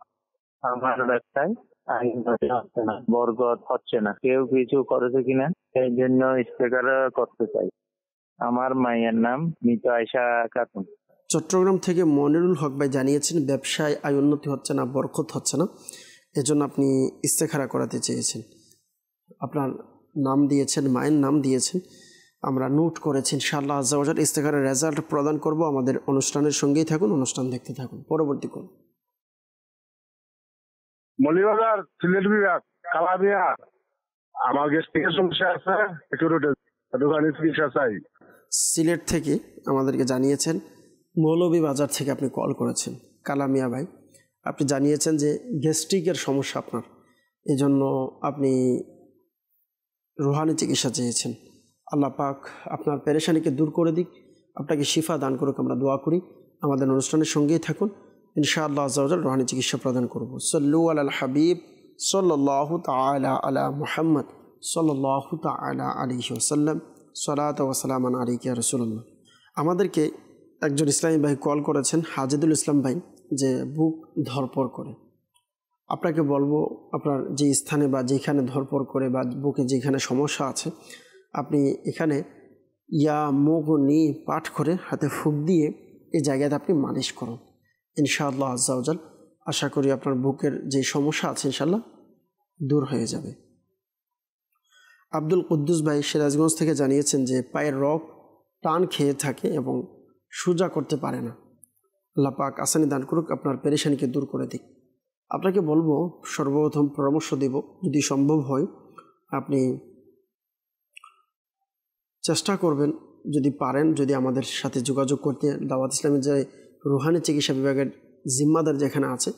আমার ব্যবসায় হচ্ছে না, বরকত হচ্ছে না, কেউ কিছু করেছে কিনা এই জন্য ইস্তেখারা করতে চাই। আমার মায়ের নাম মৃত আয়েশা খাতুন। চট্টগ্রাম থেকে মনিরুল হক ভাই জানিয়েছেন ব্যবসায় আয় উন্নতি হচ্ছে না, বরকত হচ্ছে না, এজন্য আপনি ইস্তেখারা করাতে চেয়েছেন। আপনার নাম দিয়েছেন, মায়ের নাম দিয়েছেন, আমরা নোট করেছি ইনশাআল্লাহ আজ্জা ওয়াজাল ইস্তেখারার রেজাল্ট প্রদান করব। আমাদের অনুষ্ঠানের সঙ্গেই থাকুন, অনুষ্ঠান দেখতে থাকুন। পরবর্তী কল। মলিবাজার, সিলেট বিভাগ, কালাবিয়া। আমার গ্যাস্ট্রিকের সমস্যা আছে, একটু রুহানি চিকিৎসা চাই। সিলেট থেকে আমাদেরকে জানিয়েছেন মৌলভীবাজার থেকে আপনি কল করেছেন কালামিয়া ভাই। আপনি জানিয়েছেন যে গ্যাস্ট্রিকের সমস্যা আপনার, এজন্য আপনি রুহানি চিকিৎসা চেয়েছেন। আল্লাহ পাক আপনার পেরেশানিকে দূর করে দিক, আপনাকে শিফা দান করুক, আমরা দোয়া করি। আমাদের অনুষ্ঠানের সঙ্গেই থাকুন, ইনশাআল্লাহ আজ্জা ওয়া জাল রুহানি চিকিৎসা প্রদান করব। সাল্লু আলাল হাবিব সাল্লাল্লাহু তাআলা আলা মুহাম্মদ সাল্লাল্লাহু তাআলা আলাইহি ওয়াসাল্লাম, সালাত ওয়া সালামান আলাইকা ইয়া রাসূলুল্লাহ। আমাদেরকে একজন ইসলামী ভাই কল করেছেন, হাজিদুল ইসলাম ভাই, যে বুক ধরপড় করে। আপনাকে বলবো, আপনার যে স্থানে বা যেখানে ধরপড় করে বা বুকে যেখানে সমস্যা আছে, আপনি এখানে ইয়া মুগনি পাঠ করে হাতে ফুঁক দিয়ে এই জায়গাতে আপনি মালিশ করুন। ইনশাআল্লাহ আজ্জা ওয়া জাল আশা করি আপনার বুকের যে সমস্যা আছে ইনশাআল্লাহ দূর হয়ে যাবে। আব্দুল কুদ্দুস ভাই সিরাজগঞ্জ থেকে জানিয়েছেন যে পায়ের রগ টান খেয়ে থাকে এবং সোজা করতে পারে না। আল্লাহ পাক আসানি দান করুক, আপনার পেরেশানিকে দূর করে দিক। আপনাকে বলবো, সর্বপ্রথম পরামর্শ দেব, যদি সম্ভব হয় আপনি চেষ্টা করবেন, যদি পারেন, যদি আমাদের সাথে যোগাযোগ করতে, দাওয়াত ইসলামের যে রুহানি চিকিৎসা বিভাগের জিম্মাদার যেখানে আছে,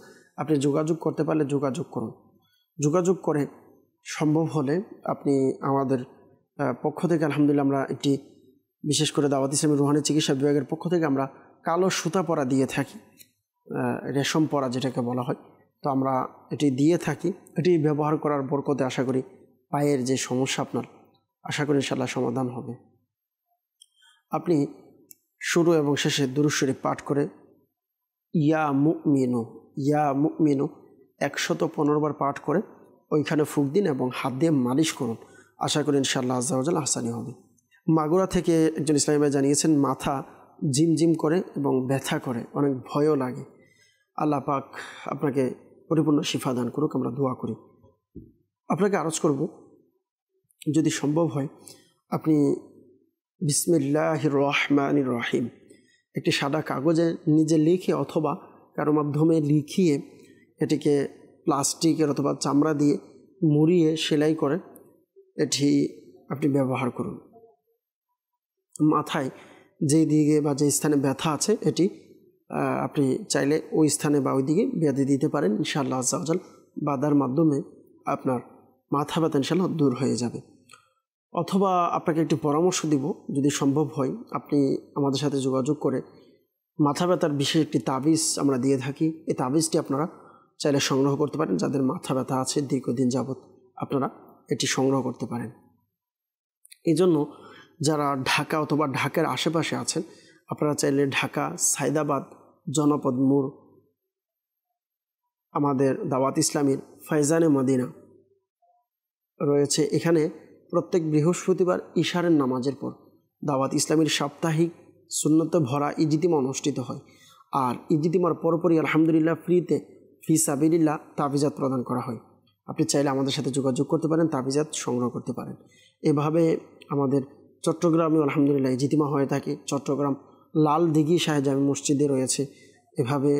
আপনি যোগাযোগ করতে পারলে যোগাযোগ করুন। যোগাযোগ করে সম্ভব হলে আপনি আমাদের পক্ষ থেকে আলহামদুলিল্লাহ আমরা একটি, বিশেষ করে দাওয়াত ইসলামের রুহানি চিকিৎসা বিভাগের পক্ষ থেকে আমরা কালো সুতা পরা দিয়ে থাকি, রেশম পরা যেটাকে বলা হয়, তো আমরা এটি দিয়ে থাকি। এটি ব্যবহার করার বরকতে আশা করি পায়ের যে সমস্যা আপনার, আশা করি ইনশাআল্লাহ সমাধান হবে। আপনি শুরু এবং শেষে দুরূদ শরীফ পাঠ করে ইয়া মুমিনু 115 বার পাঠ করে ওইখানে ফুঁক দিন এবং হাত দিয়ে মালিশ করুন। আশা করি ইনশাআল্লাহ আজ্জা ওয়া জাল আহসানি হবে। মাগুরা থেকে একজন ইসলামী ভাই জানিয়েছেন মাথা জিমজিম করে এবং ব্যথা করে, অনেক ভয়ও লাগে। আল্লাহ পাক আপনাকে পরিপূর্ণ শিফা দান করুক, আমরা দোয়া করি। আপনাকে আরজ করব, যদি সম্ভব হয় আপনি বিসমিল্লাহির রহমানির রহিম একটি সাদা কাগজে নিজে লিখে অথবা কারো মাধ্যমে লিখিয়ে এটিকে প্লাস্টিকের অথবা চামড়া দিয়ে মুড়িয়ে সেলাই করে এটি আপনি ব্যবহার করুন। মাথায় যেই দিকে বা যে স্থানে ব্যথা আছে এটি আপনি চাইলে ওই স্থানে বা ওই দিকে বেঁধে দিতে পারেন। ইনশাআল্লাহ আজ্জা ওয়া জাল বাঁধার মাধ্যমে আপনার মাথা ব্যথা ইনশাআল্লাহ দূর হয়ে যাবে। অথবা আপনাকে একটি পরামর্শ দিব, যদি সম্ভব হয় আপনি আমাদের সাথে যোগাযোগ করে মাথা ব্যথার বিশেষ একটি তাবিজ আমরা দিয়ে থাকি, এই তাবিজটি আপনারা চাইলে সংগ্রহ করতে পারেন। যাদের মাথা ব্যথা আছে দীর্ঘদিন যাবৎ আপনারা এটি সংগ্রহ করতে পারেন। এই জন্য যারা ঢাকা অথবা ঢাকার আশেপাশে আছেন, আপনারা চাইলে ঢাকা সায়দাবাদ জনপদ মোড় আমাদের দাওয়াত ইসলামীর ফয়জানে মদিনা রয়েছে, এখানে প্রত্যেক বৃহস্পতিবার ইশারের নামাজের পর দাওয়াত ইসলামীর সাপ্তাহিক সুন্নতে ভরা ইজতিমা অনুষ্ঠিত হয়। আর ইজতিমার পরপরই আলহামদুলিল্লাহ ফ্রিতে ফি সাবিলিল্লাহ তাবিজাত প্রদান করা হয়। আপনি চাইলে আমাদের সাথে যোগাযোগ করতে পারেন, তাবিজাত সংগ্রহ করতে পারেন। এভাবে আমাদের চট্টগ্রামে আলহামদুলিল্লাহ ইজতিমা হয়ে থাকে। চট্টগ্রাম লাল দিঘি শাহজামি মসজিদে রয়েছে। এভাবে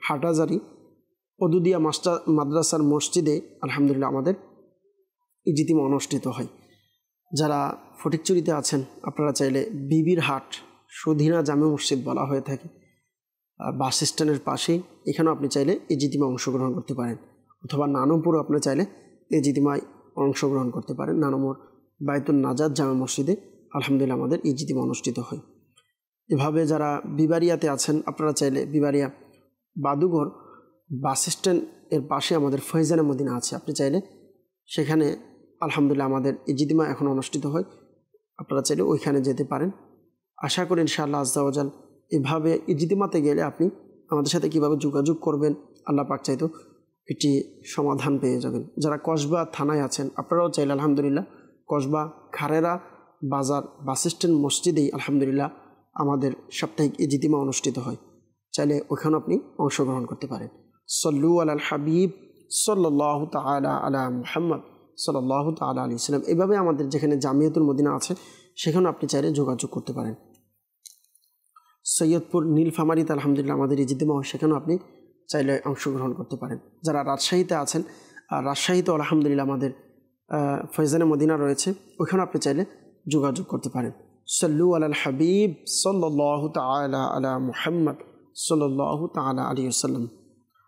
হাটাজারি ওদুদিয়া মাদ্রাসার মসজিদে আলহামদুলিল্লাহ আমাদের ইজতিমা অনুষ্ঠিত হয়। যারা ফটিকচুরিতে আছেন আপনারা চাইলে বিবির হাট সুধীনা জামে মসজিদ বলা হয়ে থাকে, বাস স্ট্যান্ডের পাশেই, এখানেও আপনি চাইলে ইজতিমায় অংশগ্রহণ করতে পারেন। অথবা নানুপুরও আপনি চাইলে ইজতিমায় অংশগ্রহণ করতে পারেন। নানুপুর বাইতুল নাজাত জামে মসজিদে আলহামদুলিল্লাহ আমাদের ইজতিমা অনুষ্ঠিত হয়। এভাবে যারা বিবারিয়াতে আছেন আপনারা চাইলে বিবারিয়া বাদুঘর বাস স্ট্যান্ড এর পাশে আমাদের ফয়জানে মদিনা আছে, আপনি চাইলে সেখানে আলহামদুলিল্লাহ আমাদের ইজতিমা এখন অনুষ্ঠিত হয়, আপনারা চাইলে ওইখানে যেতে পারেন। আশা করি ইনশাআল্লাহ আজ্জা ওয়া জাল এভাবে ইজতিমাতে গেলে আপনি আমাদের সাথে কীভাবে যোগাযোগ করবেন আল্লাহ পাক চাইতো এটি সমাধান পেয়ে যাবেন। যারা কসবা থানায় আছেন আপনারাও চাইলে আলহামদুলিল্লাহ কসবা খারেরা বাজার বাস স্ট্যান্ড মসজিদেই আলহামদুলিল্লাহ আমাদের সাপ্তাহিক ইজতিমা অনুষ্ঠিত হয়, চাইলে ওখানে আপনি অংশগ্রহণ করতে পারেন। সল্লু আলাল হাবিব সাল্লাল্লাহু তাআলা আলা মুহাম্মদ সাল্লাল্লাহু তাআলা আলাইহি ওয়াসাল্লাম। এভাবে আমাদের যেখানে জামিয়াতুল মদিনা আছে সেখানে আপনি চাইলে যোগাযোগ করতে পারেন। সৈয়দপুর নীলফামারীতে আলহামদুলিল্লাহ আমাদের ইজতিমা হয়, সেখানেও আপনি চাইলে অংশগ্রহণ করতে পারেন। যারা রাজশাহীতে আছেন, আর রাজশাহীতে আলহামদুলিল্লাহ আমাদের ফয়জানে মদিনা রয়েছে, ওখানে আপনি চাইলে যোগাযোগ করতে পারেন। সল্লু আলাল হাবিব সাল্লাল্লাহু তাআলা আলা মুহাম্মদ সাল্লাল্লাহু তাআলা আলাইহি ওয়াসাল্লাম।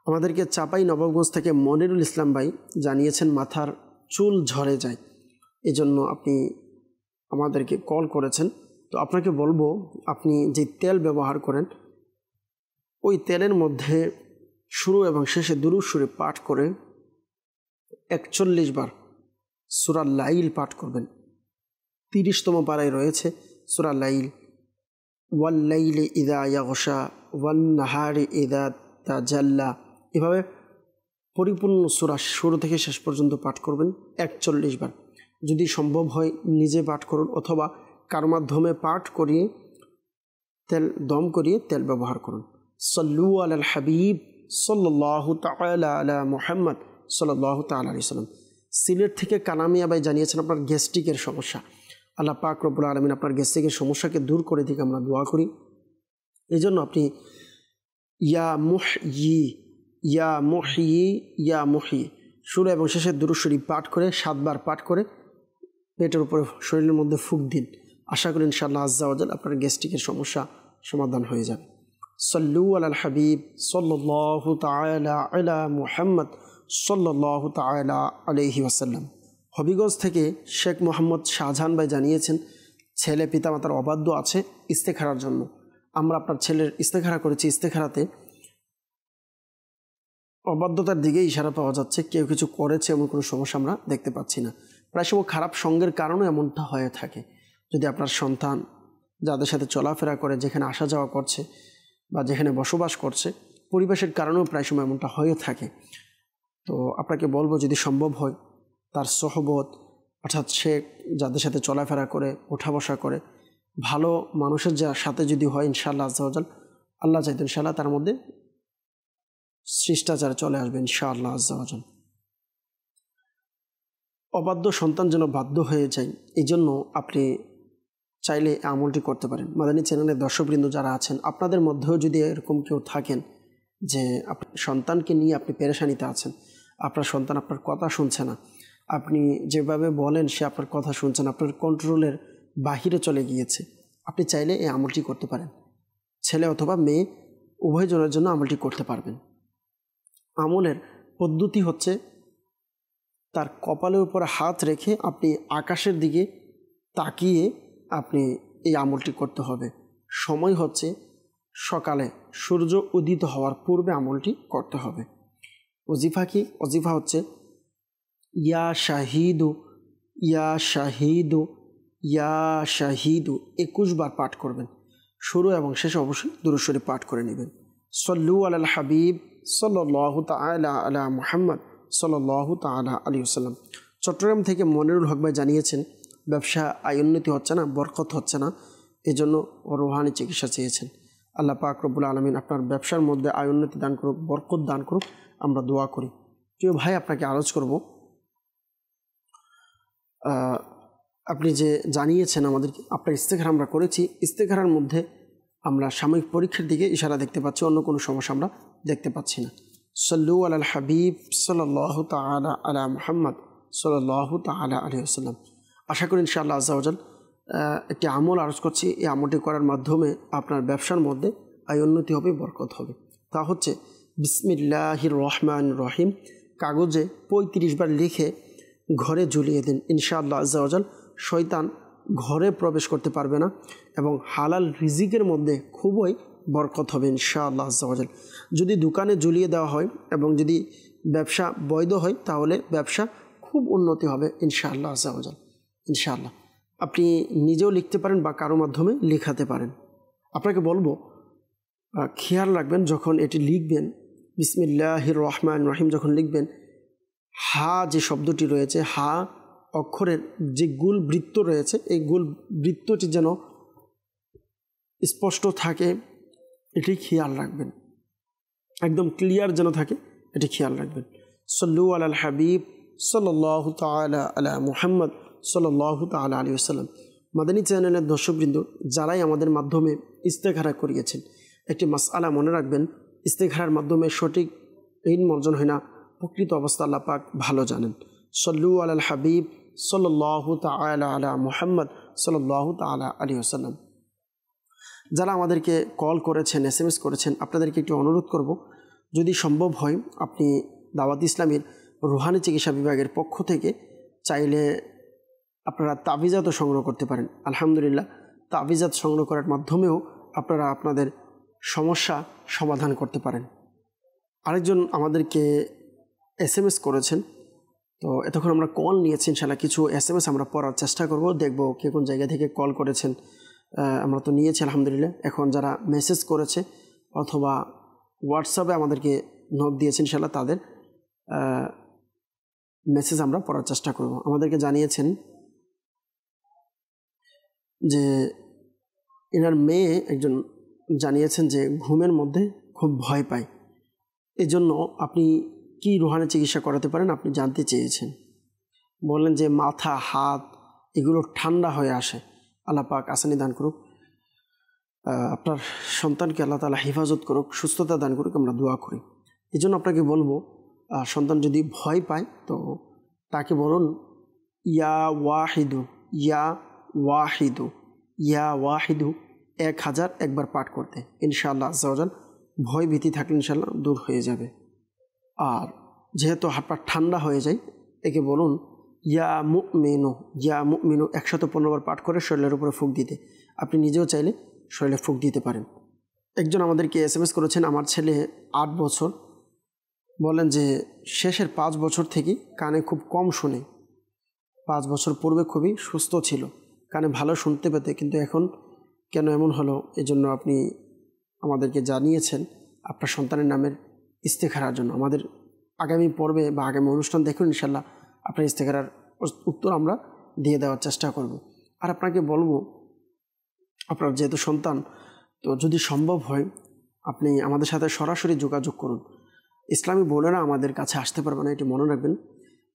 আমাদেরকে চাপাই নবাবগঞ্জ থেকে মনিরুল ইসলাম ভাই জানিয়েছেন মাথার চুল ঝরে যায়, এজন্য আপনি আমাদেরকে কল করেছেন। তো আপনাকে বলবো, আপনি যে তেল ব্যবহার করেন ওই তেলের মধ্যে শুরু এবং শেষে দুরূদ শরীফ পাঠ করে 41 বার সূরা লাইল পাঠ করবেন। 30তম পারায় রয়েছে সূরা লাইল, ওয়াল লাইলি ইযা ইয়াগশা ওয়ান নাহারি ইযা তাজাল্লা। এভাবে পরিপূর্ণ সূরা শুরু থেকে শেষ পর্যন্ত পাঠ করবেন 41 বার। যদি সম্ভব হয় নিজে পাঠ করুন, অথবা কার মাধ্যমে পাঠ করিয়ে দম করিয়ে তেল ব্যবহার করুন। সাল্লু আলাল হাবিব সাল্লাল্লাহু তাআলা আলা মুহাম্মদ সাল্লাল্লাহু তাআলা আলাইহি সাল্লাম। সিলেট থেকে কানামিয়া ভাই জানিয়েছেন আপনার গ্যাস্ট্রিকের সমস্যা। আল্লাহ পাক রব্বুল আলামিন আপনার গ্যাস্ট্রিকের সমস্যাকে দূর করে দিকে আমরা দোয়া করি। এই জন্য আপনি ইয়া মুহয়ি ইয়া মুহয়ি ইয়া মুহয়ি শুরু এবং শেষে দুরূদ শরীফ পাঠ করে 7 বার পাঠ করে পেটের উপরে শরীরের মধ্যে ফুঁক দিন। আশা করি ইনশাআল্লাহ আজ্জা ওয়া জাল আপনার গ্যাস্ট্রিকের সমস্যা সমাধান হয়ে যাবে। সাল্লু আলাল হাবিব সাল্লাল্লাহু তাআলা আলা মুহাম্মদ সাল্লাল্লাহু তাআলা আলাইহি ওয়াসাল্লাম। হবিগঞ্জ থেকে শেখ মোহাম্মদ শাহজাহান ভাই জানিয়েছেন ছেলে পিতামাতার অবাধ্য আছে ইস্তেখারার জন্য। আমরা আপনার ছেলের ইস্তেখারা করেছি, ইস্তেখারাতে অবাধ্যতার দিকে ইশারা পাওয়া যাচ্ছে, কেউ কিছু করেছে এমন কোনো সমস্যা আমরা দেখতে পাচ্ছি না। প্রায় সময় খারাপ সঙ্গের কারণে এমনটা হয়ে থাকে। যদি আপনার সন্তান যাদের সাথে চলাফেরা করে, যেখানে আসা যাওয়া করছে বা যেখানে বসবাস করছে, পরিবেশের কারণেও প্রায় সময় এমনটা হয়ে থাকে। তো আপনাকে বলবো যদি সম্ভব হয় তার সহবত, অর্থাৎ সে যাদের সাথে চলাফেরা করে ওঠা বসা করে ভালো মানুষের সাথে যদি হয় ইনশাআল্লাহ আজ্জা ওয়া জাল, আল্লাহ চাইতেন ইনশাআল্লাহ তার মধ্যে শিষ্টাচার চলে আসবে ইনশাআল্লাহ আজ্জা ওয়া জাল। অবাধ্য সন্তান যেন বাধ্য হয়ে যায়, এই জন্য আপনি চাইলে আমলটি করতে পারেন। মাদানী চ্যানেলের দর্শকবৃন্দ যারা আছেন, আপনাদের মধ্যেও যদি এরকম কেউ থাকেন যে আপনার সন্তানকে নিয়ে আপনি পেরেশানিতে আছেন, আপনার সন্তান আপনার কথা শুনছে না, আপনি যেভাবে বলেন সে আপনার কথা শুনছে না, আপনার কন্ট্রোলের বাহিরে চলে গিয়েছে, আপনি চাইলে এই আমলটি করতে পারেন। ছেলে অথবা মেয়ে উভয়জনের জন্য আমলটি করতে পারবেন। আমলের পদ্ধতি হচ্ছে তার কপালের উপর হাত রেখে আপনি আকাশের দিকে তাকিয়ে আপনি এই আমলটি করতে হবে। সময় হচ্ছে সকালে সূর্য উদিত হওয়ার পূর্বে আমলটি করতে হবে। ওজিফা কি? ওজিফা হচ্ছে ইয়া শাহিদু ইয়া শাহিদু ইয়া শাহিদু 21 বার পাঠ করবেন। শুরু এবং শেষে অবশ্যই দুরূদ শরীফ পাঠ করে নেবেন। সাল্লু আলাল হাবিব সাল্লাল্লাহু তাআলা আলা মুহাম্মদ সাল্লাল্লাহু তাআলা আলাইহি ওয়াসাল্লাম। চট্টগ্রাম থেকে মনিরুল হক ভাই জানিয়েছেন ব্যবসা আয়োন্নতি হচ্ছে না, বরকত হচ্ছে না, এজন্য রুহানি চিকিৎসা চেয়েছেন। আল্লাহ পাক রব্বুল আলামিন আপনার ব্যবসার মধ্যে আয়োন্নতি দান করুক, বরকত দান করুক, আমরা দোয়া করি। প্রিয় ভাই, আপনাকে আরজ করব, আপনি যে জানিয়েছেন আমাদেরকে আপনার ইস্তেখারা আমরা করেছি, ইস্তেখারার মধ্যে আমরা সাময়িক পরীক্ষার দিকে ইশারা দেখতে পাচ্ছি, অন্য কোনো সমস্যা আমরা দেখতে পাচ্ছি না। সাল্লু আলাল হাবিব সাল্লাল্লাহু তাআলা আলা মুহাম্মদ সাল্লাল্লাহু তাআলা আলাইহি ওয়াসাল্লাম। আশা করি ইনশাআল্লাহ আজ্জা ওয়া জাল একটি আমল আরজ করছি, এই আমলটি করার মাধ্যমে আপনার ব্যবসার মধ্যে আয়োন্নতি হবে, বরকত হবে। তা হচ্ছে বিসমিল্লাহির রহমানির রহিম কাগজে 35 বার লিখে ঘরে ঝুলিয়ে দিন। ইনশাআল্লাহ আজ্জা ওয়া জাল শয়তান ঘরে প্রবেশ করতে পারবে না এবং হালাল রিজিকের মধ্যে খুবই বরকত হবে ইনশাআল্লাহ আজ্জা ওয়া জাল। যদি দোকানে ঝুলিয়ে দেওয়া হয় এবং যদি ব্যবসা বৈধ হয় তাহলে ব্যবসা খুব উন্নতি হবে ইনশাআল্লাহ আজ্জা ওয়া জাল। ইনশাআল্লাহ আপনি নিজেও লিখতে পারেন বা কারো মাধ্যমে লেখাতে পারেন। আপনাকে বলবো খেয়াল রাখবেন যখন এটি লিখবেন, বিসমিল্লাহির রহমানির রহিম যখন লিখবেন, হা যে শব্দটি রয়েছে, হা অক্ষরের যে গোল বৃত্ত রয়েছে, এই গোল বৃত্তটি যেন স্পষ্ট থাকে, এটি খেয়াল রাখবেন, একদম ক্লিয়ার যেন থাকে, এটি খেয়াল রাখবেন। সাল্লু আলাল হাবিব সাল্লাল্লাহু তাআলা আলা মুহাম্মদ সাল্লাল্লাহু তাআলা আলাইহি ওয়াসাল্লাম। মাদানী চ্যানেলের দর্শকবৃন্দ যারাই আমাদের মাধ্যমে ইস্তেখারা করিয়েছেন, একটি মাসআলা মনে রাখবেন, ইস্তেখারার মাধ্যমে সঠিক ইলম অর্জন হয় না, প্রকৃত অবস্থা আল্লাহ পাক ভালো জানেন। সাল্লু আলাল হাবিব সাল্লাল্লাহু তাআলা আলা মুহাম্মদ সাল্লাল্লাহু তাআলা আলাইহি ওয়াসাল্লাম। যারা আমাদেরকে কল করেছেন, SMS করেছেন, আপনাদেরকে একটু অনুরোধ করব, যদি সম্ভব হয় আপনি দাওয়াত ইসলামীর রুহানি চিকিৎসা বিভাগের পক্ষ থেকে চাইলে আপনারা তাবিজাতও সংগ্রহ করতে পারেন। আলহামদুলিল্লাহ, তাবিজাত সংগ্রহ করার মাধ্যমেও আপনারা আপনাদের সমস্যা সমাধান করতে পারেন। আরেকজন আমাদেরকে SMS করেছেন, তো এতক্ষণ আমরা কল নিয়েছি, ইনশাআল্লাহ কিছু SMS আমরা পড়ার চেষ্টা করব, দেখব কে কোন জায়গা থেকে কল করেছেন। আমরা তো নিয়েছি আলহামদুলিল্লাহ। এখন যারা মেসেজ করেছে অথবা হোয়াটসঅ্যাপে আমাদেরকে নোট দিয়েছেন, ইনশাআল্লাহ তাদের মেসেজ আমরা পড়ার চেষ্টা করব। আমাদেরকে জানিয়েছেন যে এনার মেয়ে একজন জানিয়েছেন যে ঘুমের মধ্যে খুব ভয় পায়, এজন্য আপনি কি রুহানি চিকিৎসা করাতে পারেন আপনি জানতে চেয়েছেন। বললেন যে মাথা হাত এগুলো ঠান্ডা হয়ে আসে, আল্লাহ পাক আসানি দান করুক, আপনার সন্তানকে আল্লাহ তাআলা হেফাজত করুক, সুস্থতা দান করুক, আমরা দোয়া করি। এই জন্য আপনাকে বলবো, সন্তান যদি ভয় পায় তো তাকে বলুন ইয়া ওয়াহিদু ইয়া ওয়াহিদু ইয়া ওয়াহিদু 1000 একবার পাঠ করতে, ইনশাআল্লাহ আজ্জা ওয়া জাল ভয় ভীতি থাকলে ইনশাআল্লাহ দূর হয়ে যাবে। আর যেহেতু হাত পা ঠান্ডা হয়ে যায়, একে বলুন ইয়া মুমিনু 115 বার পাঠ করে শরীরের উপরে ফুঁক দিতে। আপনি নিজেও চাইলে শরীরে ফুঁক দিতে পারেন। একজন আমাদেরকে SMS করেছেন, আমার ছেলে 8 বছর, বলেন যে শেষের 5 বছর থেকে কানে খুব কম শুনে। 5 বছর পূর্বে খুবই সুস্থ ছিল, কানে ভালো শুনতে পেতে, কিন্তু এখন কেন এমন হলো, এজন্য আপনি আমাদেরকে জানিয়েছেন আপনার সন্তানের নামের ইস্তেখারার জন্য। আমাদের আগামী পর্বে বা আগামী অনুষ্ঠান দেখুন, ইনশাআল্লাহ আপনার ইস্তেখারার উত্তর আমরা দিয়ে দেওয়ার চেষ্টা করব। আর আপনাকে বলবো, আপনার যেহেতু সন্তান, তো যদি সম্ভব হয় আপনি আমাদের সাথে সরাসরি যোগাযোগ করুন। ইসলামী বোনেরা আমাদের কাছে আসতে পারবে না, এটি মনে রাখবেন।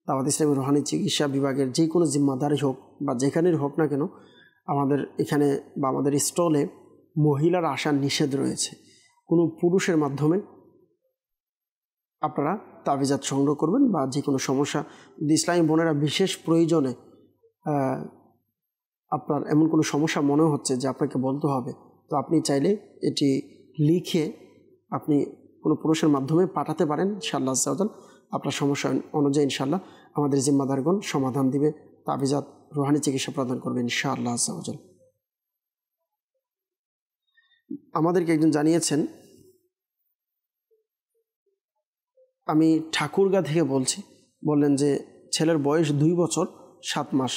দাওয়াত ইসলামী রুহানি চিকিৎসা বিভাগের যে কোনো জিম্মাদারি হোক বা যেখানেই হোক না কেন, আমাদের এখানে বা আমাদের স্টলে মহিলার আসার নিষেধ রয়েছে। কোনো পুরুষের মাধ্যমে আপনারা তাবিজাত সংগ্রহ করবেন বা যে কোনো সমস্যা, যদি ইসলামী বোনেরা বিশেষ প্রয়োজনে আপনার এমন কোনো সমস্যা মনে হচ্ছে যে আপনাকে বলতে হবে, তো আপনি চাইলে এটি লিখে আপনি কোনো পুরুষের মাধ্যমে পাঠাতে পারেন। ইনশাআল্লাহ আজ্জা ওয়া জাল আপনার সমস্যা অনুযায়ী ইনশাআল্লাহ আমাদের জিম্মাদারগণ সমাধান দিবে, তাবিজাত রুহানি চিকিৎসা প্রদান করবে ইনশাআল্লাহ আজ্জা ওয়া জাল। আমাদেরকে একজন জানিয়েছেন, আমি ঠাকুরগাঁ থেকে বলছি, বললেন যে ছেলের বয়স 2 বছর 7 মাস,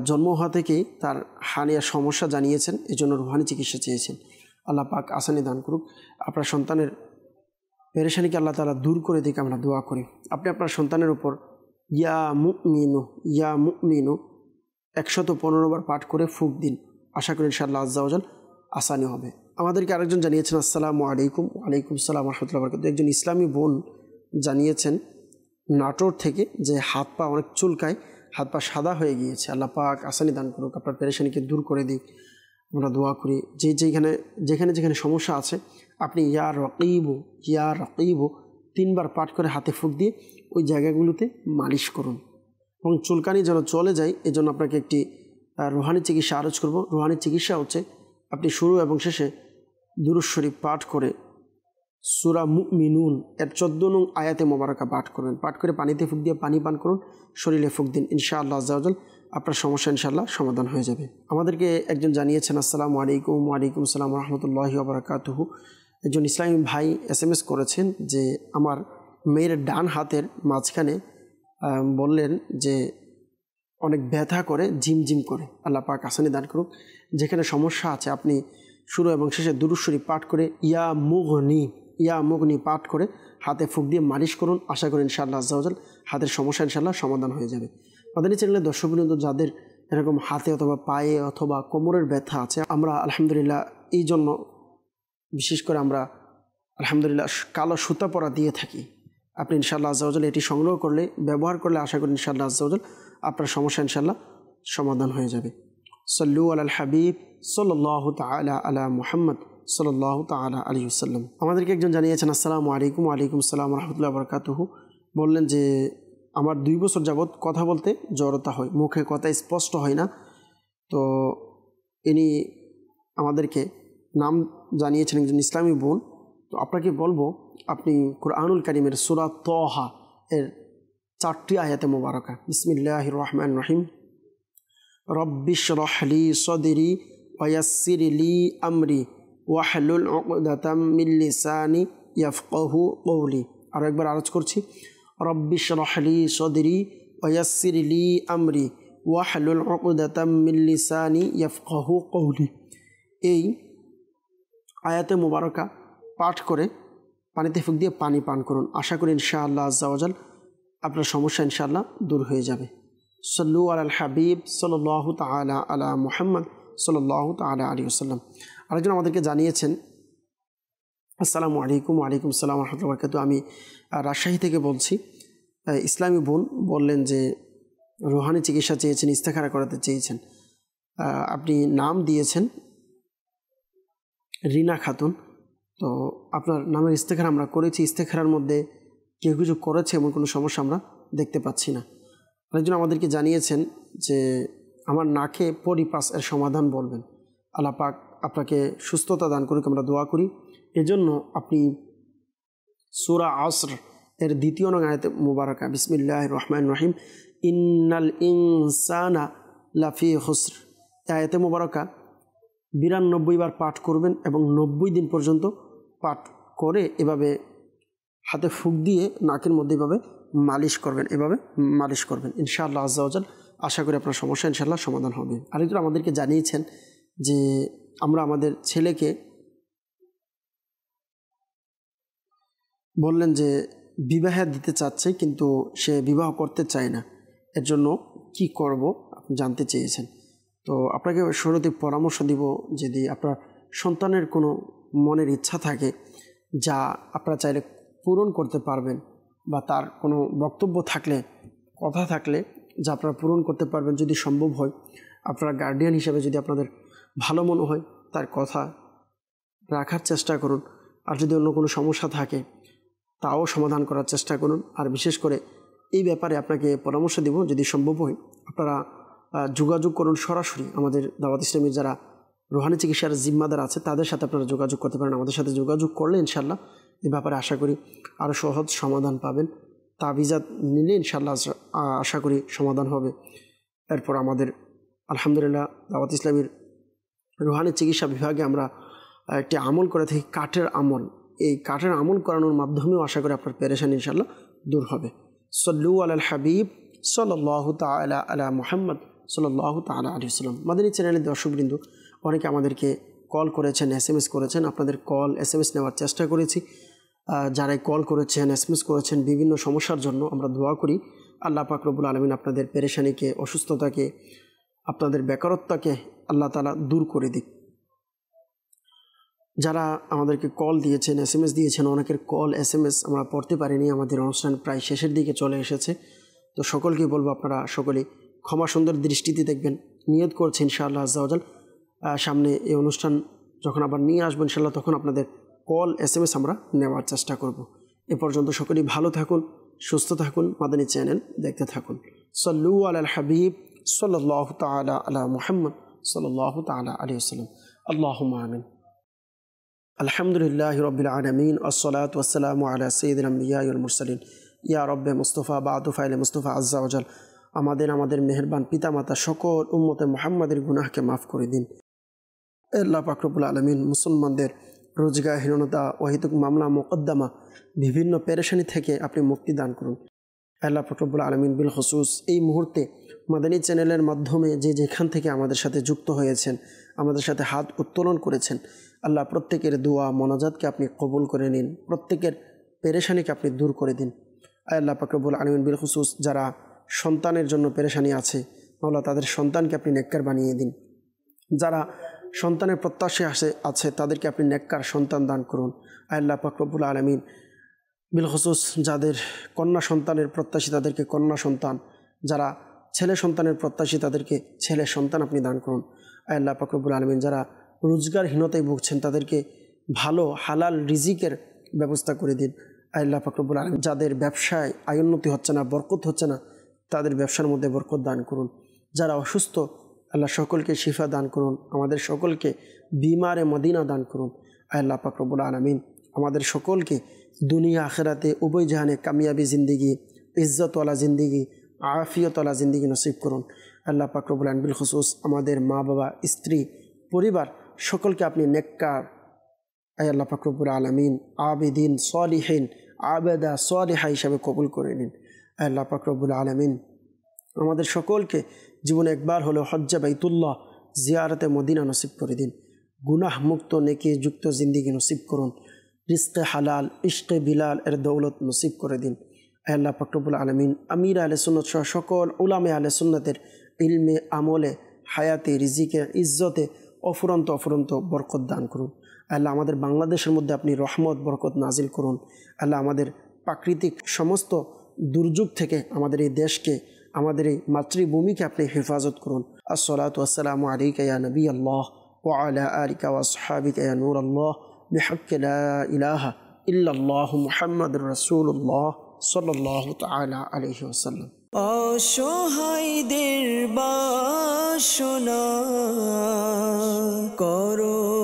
জন্ম হওয়া থেকেই তার হানিয়ার সমস্যা জানিয়েছেন, এই জন্য রুহানি চিকিৎসা চেয়েছেন। আল্লাহ পাক আসানি দান করুক, আপনার সন্তানের পেরেশানিকে আল্লাহ তাআলা দূর করে দিকে আমরা দোয়া করি। আপনি আপনার সন্তানের উপর ইয়া মুমিনু 115 বার পাঠ করে ফুঁক দিন, আশা করি ইনশাআল্লাহ আজ্জা ওয়া জাল আসানি হবে। আমাদেরকে আরেকজন জানিয়েছেন, আসসালামু আলাইকুম। ওয়ালাইকুম সালাম ওয়া রাহমাতুল্লাহি ওয়া বারাকাতুহু। একজন ইসলামী বোন জানিয়েছেন নাটোর থেকে যে হাত পা অনেক চুলকায়, হাত পা সাদা হয়ে গিয়েছে, আল্লাহ পাক আসানি দান করুক, আপনার পেরেশানিকে দূর করে দিক, আমরা দোয়া করি। যেখানে যেখানে সমস্যা আছে আপনি ইয়া রাকিবু 3 বার পাঠ করে হাতে ফুঁক দিয়ে ওই জায়গাগুলোতে মালিশ করুন এবং চুলকানি যেন চলে যায়। এজন্য আপনাকে একটি রুহানি চিকিৎসা আরজ করব। রুহানি চিকিৎসা হচ্ছে আপনি শুরু এবং শেষে দুরূদ শরীফ পাঠ করে সূরা মুমিনুন এর 14 নং আয়াতে মোবারকা পাঠ করবেন। পাঠ করে পানিতে ফুঁক দিয়ে পানি পান করুন, শরীরে ফুঁক দিন, ইনশাআল্লাহ আজ্জা ওয়া জাল আপনার সমস্যা ইনশাআল্লাহ সমাধান হয়ে যাবে। আমাদেরকে একজন জানিয়েছেন, আসসালামু আলাইকুম। ওয়ালাইকুম আসসালাম ওয়া রাহমাতুল্লাহি ওয়া বারাকাতুহু। একজন ইসলামী ভাই SMS করেছেন যে আমার মেয়ের ডান হাতের মাঝখানে বললেন যে অনেক ব্যথা করে, ঝিমঝিম করে, আল্লাহ পাক আসানি দান করুক। যেখানে সমস্যা আছে আপনি শুরু এবং শেষে দুরূদ শরীফ পাঠ করে ইয়া মুগনি পাঠ করে হাতে ফুঁক দিয়ে মালিশ করুন, আশা করি ইনশাআল্লাহ আজ্জা ওয়া জাল হাতের সমস্যা ইনশাআল্লাহ সমাধান হয়ে যাবে। মাদানী চ্যানেলের দর্শকবৃন্দ, যাদের এরকম হাতে অথবা পায়ে অথবা কোমরের ব্যথা আছে, আমরা আলহামদুলিল্লাহ এই জন্য বিশেষ করে আমরা আলহামদুলিল্লাহ কালো সুতা পরা দিয়ে থাকি। আপনি ইনশাআল্লাহ আজ্জা ওয়া জাল এটি সংগ্রহ করলে, ব্যবহার করলে আশা করি ইনশাআল্লাহ আজ্জা ওয়া জাল আপনার সমস্যা ইনশাআল্লাহ সমাধান হয়ে যাবে। সাল্লু আলাল হাবিব সাল্লাল্লাহু তাআলা আলা মুহাম্মদ সাল্লাল্লাহু তাআলা আলাইহি ওয়াসাল্লাম। আমাদেরকে একজন জানিয়েছেন, আসসালামু আলাইকুম। ওয়ালাইকুম আসসালাম ওয়া রাহমাতুল্লাহি ওয়া বারাকাতুহু। বললেন যে আমার 2 বছর যাবৎ কথা বলতে জড়তা হয়, মুখে কথা স্পষ্ট হয় না। তো ইনি আমাদেরকে নাম জানিয়েছেন একজন ইসলামী বোন। তো আপনাকে বলবো, আপনি কুরআনুল কারীমের সূরা তাহা এর 4টি আয়াতে মোবারকা, বিসমিল্লাহির রহমানির রহিম, রব্বিশরাহ লি সদরি ওয়া ইয়াসসির লি আমরি ওয়াহলুল উকদাতাম মিন লিসানি ইয়াফকাহু কওলি। আরও একবার আরজ করছি, রব্বি ইশরাহ লি সদরি ওয়া ইয়াসসির লি আমরি ওয়াহলুল উকদাতাম মিন লিসানি ইয়াফকাহু কওলি। এই আয়াতে মুবারকা পাঠ করে পানিতে ফুঁক দিয়ে পানি পান করুন। আশা করি ইনশাআল্লাহ আজ্জা ওয়া জাল আপনার সমস্যা ইনশাআল্লাহ দূর হয়ে যাবে। সল্লু আলাল হাবিব সাল্লাল্লাহু তাআলা আলা মুহাম্মদ সাল্লাল্লাহু তাআলা আলাইহি ওয়াসাল্লাম। আরেকজন আমাদেরকে জানিয়েছেন, আসসালামু আলাইকুম। ওয়ালাইকুম আসসালাম ওয়া রাহমাতুল্লাহি ওয়া বারাকাতুহু। আমি রাজশাহী থেকে বলছি। ইসলামী বোন বললেন যে রুহানি চিকিৎসা চেয়েছেন, ইস্তেখারা করাতে চেয়েছেন। আপনি নাম দিয়েছেন রিনা খাতুন। তো আপনার নামের ইস্তেখারা আমরা করেছি। ইস্তেখারার মধ্যে কেউ কিছু করেছে এমন কোনো সমস্যা আমরা দেখতে পাচ্ছি না। আরেকজন আমাদেরকে জানিয়েছেন যে আমার নাকে পরিপাস এর সমাধান বলবেন। আল্লাহ পাক আপনাকে সুস্থতা দান করুক, আমরা দোয়া করি। এজন্য আপনি সূরা আসর এর 2 নং আয়াতে মুবারাকা বিসমিল্লাহির রহমানির রহিম ইন্নাল ইনসানা লাফি খুসর আয়াতে মুবারাকা 92 বার পাঠ করবেন এবং 90 দিন পর্যন্ত পাঠ করে এভাবে হাতে ফুঁক দিয়ে নাকের মধ্যে এভাবে মালিশ করবেন, এভাবে মালিশ করবেন। ইনশাআল্লাহ আজ্জা ওয়া জাল আশা করি আপনার সমস্যা ইনশাআল্লাহ সমাধান হবে। আরেকজন আমাদেরকে জানিয়েছেন যে আমরা আমাদের ছেলেকে বললেন যে বিবাহে দিতে চাচ্ছে কিন্তু সে বিবাহ করতে চায় না, এর জন্য কি করব আপনি জানতে চেয়েছেন। তো আপনাকে শুরুতে পরামর্শ দিব, যদি আপনার সন্তানের কোনো মনের ইচ্ছা থাকে যা আপনারা চাইলে পূরণ করতে পারবেন, বা তার কোনো বক্তব্য থাকলে, কথা থাকলে যা আপনারা পূরণ করতে পারবেন, যদি সম্ভব হয় আপনারা গার্ডিয়ান হিসেবে যদি আপনাদের ভালো মনে হয় তার কথা রাখার চেষ্টা করুন। আর যদি অন্য কোনো সমস্যা থাকে তাও সমাধান করার চেষ্টা করুন। আর বিশেষ করে এই ব্যাপারে আপনাকে পরামর্শ দেব, যদি সম্ভব হয় আপনারা যোগাযোগ করুন সরাসরি আমাদের দাওয়াত ইসলামীর যারা রুহানি চিকিৎসার জিম্মাদার আছে তাদের সাথে আপনারা যোগাযোগ করতে পারেন। আমাদের সাথে যোগাযোগ করলে ইনশাআল্লাহ এই ব্যাপারে আশা করি আরও সহজ সমাধান পাবেন। তাবিজাত নিলে ইনশাআল্লাহ আশা করি সমাধান হবে। এরপর আমাদের আলহামদুলিল্লাহ দাওয়াত ইসলামীর রুহানি চিকিৎসা বিভাগে আমরা একটি আমল করে থাকি, কাঠের আমল। এই কাঠের আমল করানোর মাধ্যমেও আশা করি আপনার পেরেশানি ইনশাআল্লাহ দূর হবে। সল্লু আলাল হাবিব সাল্লাল্লাহু তাআলা আলা মুহাম্মদ সাল্লাল্লাহু তাআলা আলাইহি ওয়াসাল্লাম। মাদানী চ্যানেলের দর্শকবৃন্দ অনেকে আমাদেরকে কল করেছেন, SMS করেছেন। আপনাদের কল SMS নেওয়ার চেষ্টা করেছি। যারাই কল করেছেন, SMS করেছেন বিভিন্ন সমস্যার জন্য আমরা দোয়া করি আল্লাহ পাক রব্বুল আলামিন আপনাদের পেরেশানিকে, অসুস্থতাকে, আপনাদের বেকারত্বকে আল্লাহ তাআলা দূর করে দিক। যারা আমাদেরকে কল দিয়েছেন, SMS দিয়েছেন, অনেকের কল SMS আমরা পড়তে পারিনি। আমাদের অনুষ্ঠান প্রায় শেষের দিকে চলে এসেছে। তো সকলকেই বলবো আপনারা সকলেই ক্ষমা সুন্দর দৃষ্টিতে দেখবেন। নিয়ত করছি ইনশাআল্লাহ আজ্জা ওয়া জাল সামনে এই অনুষ্ঠান যখন আবার নিয়ে আসবেন ইনশাআল্লাহ তখন আপনাদের কল SMS আমরা নেওয়ার চেষ্টা করব। এ পর্যন্ত সকলেই ভালো থাকুন, সুস্থ থাকুন, মাদানী চ্যানেল দেখতে থাকুন। সল্লু আলাল হাবিব সাল্লাল্লাহু তাআলা আলা মুহাম্মদ সাল্লাল্লাহু তাআলা আলাইহি ওয়াসাল্লাম। আল্লাহুম্মা আমিন। আলহামদুলিল্লাহি রাব্বিল আলামিন আসসালাতু ওয়াসসালামু আলা সাইয়্যিদিল আমবিয়া ওয়াল মুরসালিন ইয়া রাব্বে মুস্তাফা বাদু ফাইলে মুস্তাফা আজ্জা ওয়া জাল আমাদের মেহেরবান পিতামাতা সকল উম্মতে মুহাম্মাদের গুনাহকে মাফ করে দিন। আল্লাহ পাক রব্বুল আলামিন মুসলমানদের রোজগারহীনতা, অহেতুক মামলা মোকদ্দমা, বিভিন্ন পেরেশানি থেকে আপনি মুক্তি দান করুন। আল্লাহ পাক রব্বুল আলামিন বিল খুসুস এই মুহূর্তে মাদানী চ্যানেলের মাধ্যমে যে যেখান থেকে আমাদের সাথে যুক্ত হয়েছেন, আমাদের সাথে হাত উত্তোলন করেছেন, আল্লাহ প্রত্যেকের দোয়া মোনাজাতকে আপনি কবুল করে নিন, প্রত্যেকের পেরেশানিকে আপনি দূর করে দিন। আল্লাহ পাক রব্বুল আলামিন বিল খুসুস যারা সন্তানের জন্য পেরেশানি আছে, আল্লাহ তাদের সন্তানকে আপনি নেককার বানিয়ে দিন। যারা সন্তানের প্রত্যাশা আছে তাদেরকে আপনি নেককার সন্তান দান করুন। আল্লাহ পাক রব্বুল আলামিন বিল খুসুস যাদের কন্যা সন্তানের প্রত্যাশী তাদেরকে কন্যা সন্তান, যারা ছেলে সন্তানের প্রত্যাশী তাদেরকে ছেলে সন্তান আপনি দান করুন। আল্লাহ পাক রব্বুল আলামিন যারা রোজগারহীনতায় ভুগছেন তাদেরকে ভালো হালাল রিজিকের ব্যবস্থা করে দিন। আল্লাহ পাক রব্বুল আলামিন যাদের ব্যবসায় আয়োন্নতি হচ্ছে না, বরকত হচ্ছে না, তাদের ব্যবসার মধ্যে বরকত দান করুন। যারা অসুস্থ আল্লাহ সকলকে শিফা দান করুন, আমাদের সকলকে বিমারে মদিনা দান করুন। আল্লাহ পাক রব্বুল আলামিন আমাদের সকলকে দুনিয়া আখিরাতে উভয় জাহানে কামিয়াবি জিন্দিগি, ইজ্জতওয়ালা জিন্দিগি, আফিয়তওয়ালা জিন্দিগি নসিব করুন। আল্লাহ পাক রব্বুল আলামিন বিল খুসুস আমাদের মা বাবা, স্ত্রী, পরিবার সকলকে আপনি নেককার আয় আল্লাহ পাক রব্বুল আলামিন আবেদিন সলিহিন আবেদা সলিহা হিসাবে কবুল করে নিন। আয় আল্লাহ পাক রব্বুল আলামিন আমাদের সকলকে জীবনে একবার হলেও হজ্জে বাইতুল্লাহ জিয়ারতে মদিনা নসিব করে দিন। গুনাহ মুক্ত নেকি যুক্ত জিন্দিগি নসিব করুন। রিস্কে হালাল ইশকে বিলাল এর দৌলত নসিব করে দিন। আয় আল্লাহ পাক রব্বুল আলামিন আমির আহলে সুন্নাত সহ সকল উলামে আহলে সুন্নাতের ইলমে আমলে হায়াতে রিজিকে ইজ্জতে অফুরন্ত বরকত দান করুন। আল্লাহ আমাদের বাংলাদেশের মধ্যে আপনি রহমত বরকত নাজিল করুন। আল্লাহ আমাদের প্রাকৃতিক সমস্ত দুর্যোগ থেকে আমাদের এই দেশকে আমাদের এই মাতৃভূমিকে আপনি হেফাজত করুন। আসসালাতু ওয়াসসালামু আলাইকা ইয়া নবী আল্লাহ ওয়া আলা আলিকা ওয়া আসহাবিকা ইয়া নূর আল্লাহ বিহাক্কি লা ইলাহা ইল্লাল্লাহু মুহাম্মাদুর রাসূলুল্লাহ সাল্লাল্লাহু তাআলা আলাইহি ওয়াসাল্লাম। অসহায়দের বাসনা করো